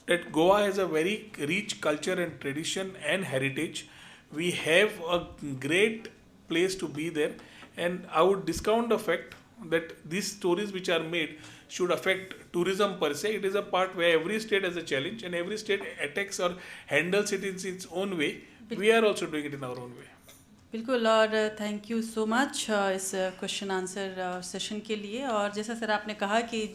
that Goa has a very rich culture and tradition and heritage. We have a great place to be there, and I would discount the fact that these stories which are made should affect tourism per se. It is a part where every state has a challenge and every state attacks or handles it in its own way. We are also doing it in our own way. बिल्कुल. और thank you so much इस question answer session के लिए. और जैसा sir आपने कहा कि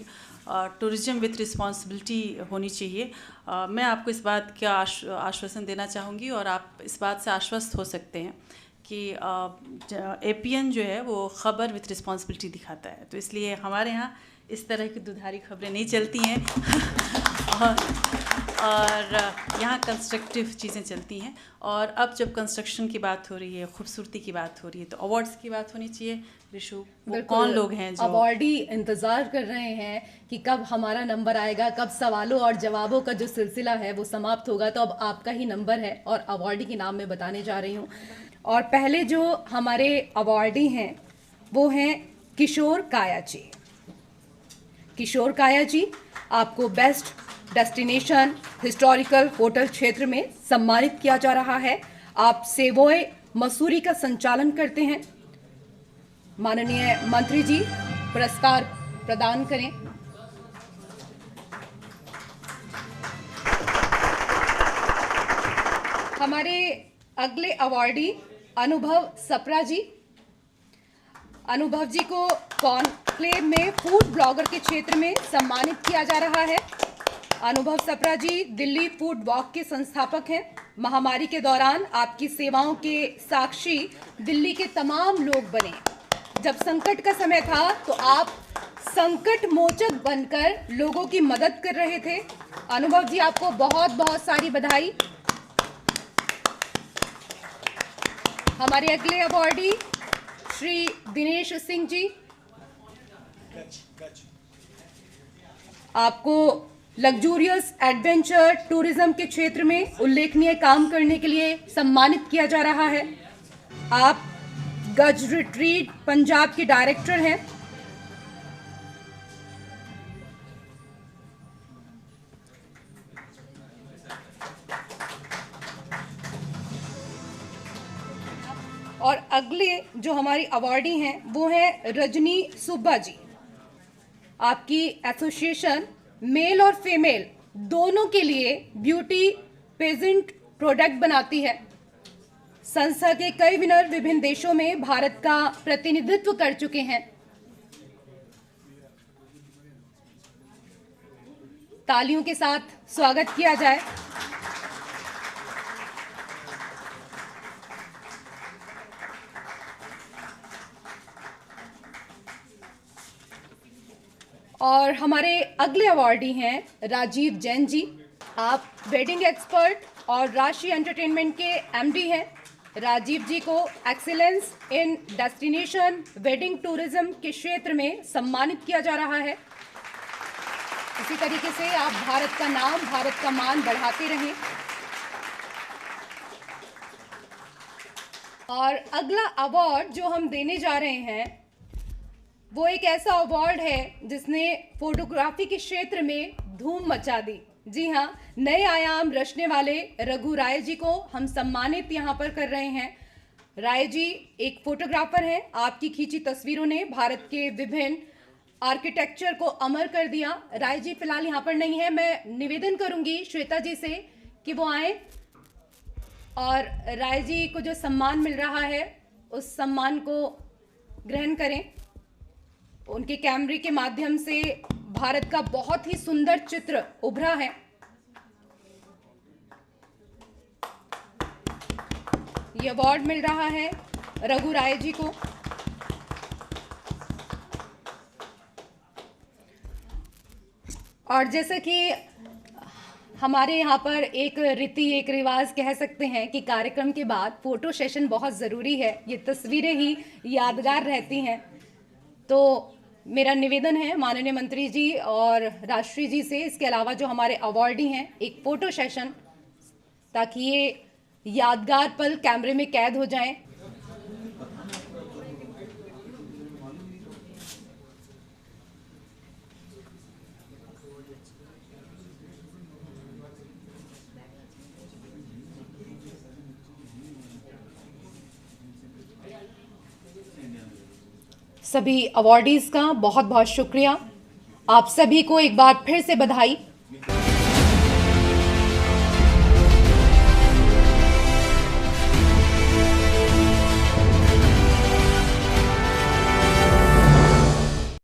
टूरिज्म विथ रिस्पॉन्सिबिलिटी होनी चाहिए, मैं आपको इस बात का आश्वासन देना चाहूँगी और आप इस बात से आश्वस्त हो सकते हैं कि APN जो है वो ख़बर विथ रिस्पॉन्सिबिलिटी दिखाता है, तो इसलिए हमारे यहाँ इस तरह की दुधारी खबरें नहीं चलती हैं और यहाँ कंस्ट्रक्टिव चीज़ें चलती हैं। और अब जब कंस्ट्रक्शन की बात हो रही है, खूबसूरती की बात हो रही है, तो अवार्ड्स की बात होनी चाहिए। ऋषु, वो कौन लोग हैं जो अवार्डी इंतज़ार कर रहे हैं कि कब हमारा नंबर आएगा, कब सवालों और जवाबों का जो सिलसिला है वो समाप्त होगा। तो अब आपका ही नंबर है और अवार्डी के नाम मैं बताने जा रही हूँ। और पहले जो हमारे अवार्डी हैं वो हैं किशोर काया जी। किशोर काया जी, आपको बेस्ट डेस्टिनेशन हिस्टोरिकल होटल क्षेत्र में सम्मानित किया जा रहा है। आप सेवोए मसूरी का संचालन करते हैं। माननीय मंत्री जी पुरस्कार प्रदान करें। हमारे अगले अवार्डी अनुभव सप्रा जी। अनुभव जी को कॉन्क्लेव में फूड ब्लॉगर के क्षेत्र में सम्मानित किया जा रहा है। अनुभव सप्रा जी दिल्ली फूड वॉक के संस्थापक हैं। महामारी के दौरान आपकी सेवाओं के साक्षी दिल्ली के तमाम लोग बने। जब संकट का समय था तो आप संकट मोचक बनकर लोगों की मदद कर रहे थे। अनुभव जी, आपको बहुत बहुत सारी बधाई। हमारे अगले अवार्डी श्री दिनेश सिंह जी, आपको लग्जूरियस एडवेंचर टूरिज्म के क्षेत्र में उल्लेखनीय काम करने के लिए सम्मानित किया जा रहा है। आप गज रिट्रीट पंजाब के डायरेक्टर हैं। और अगले जो हमारी अवार्डी हैं वो हैं रजनी सुब्बा जी। आपकी एसोसिएशन मेल और फीमेल दोनों के लिए ब्यूटी पेजेंट प्रोडक्ट बनाती है। संस्था के कई विनर विभिन्न देशों में भारत का प्रतिनिधित्व कर चुके हैं। तालियों के साथ स्वागत किया जाए। और हमारे अगले अवार्डी हैं राजीव जैन जी। आप वेडिंग एक्सपर्ट और राशि एंटरटेनमेंट के MD हैं। राजीव जी को excellence in destination wedding tourism के क्षेत्र में सम्मानित किया जा रहा है। इसी तरीके से आप भारत का नाम, भारत का मान बढ़ाते रहें। और अगला अवार्ड जो हम देने जा रहे हैं वो एक ऐसा अवार्ड है जिसने फोटोग्राफी के क्षेत्र में धूम मचा दी। जी हाँ, नए आयाम रचने वाले रघु राय जी को हम सम्मानित यहाँ पर कर रहे हैं। राय जी एक फोटोग्राफर हैं। आपकी खींची तस्वीरों ने भारत के विभिन्न आर्किटेक्चर को अमर कर दिया। राय जी फिलहाल यहाँ पर नहीं है। मैं निवेदन करूंगी श्वेता जी से कि वो आए और राय जी को जो सम्मान मिल रहा है उस सम्मान को ग्रहण करें। उनके कैमरे के माध्यम से भारत का बहुत ही सुंदर चित्र उभरा है। ये अवार्ड मिल रहा है रघु राय जी को। और जैसे कि हमारे यहाँ पर एक रीति, एक रिवाज कह सकते हैं कि कार्यक्रम के बाद फोटो सेशन बहुत ज़रूरी है। ये तस्वीरें ही यादगार रहती हैं। तो मेरा निवेदन है माननीय मंत्री जी और राष्ट्रीय जी से, इसके अलावा जो हमारे अवार्डी हैं, एक फ़ोटो सेशन, ताकि ये यादगार पल कैमरे में कैद हो जाएं। सभी अवार्डीज़ का बहुत बहुत शुक्रिया। आप सभी को एक बार फिर से बधाई।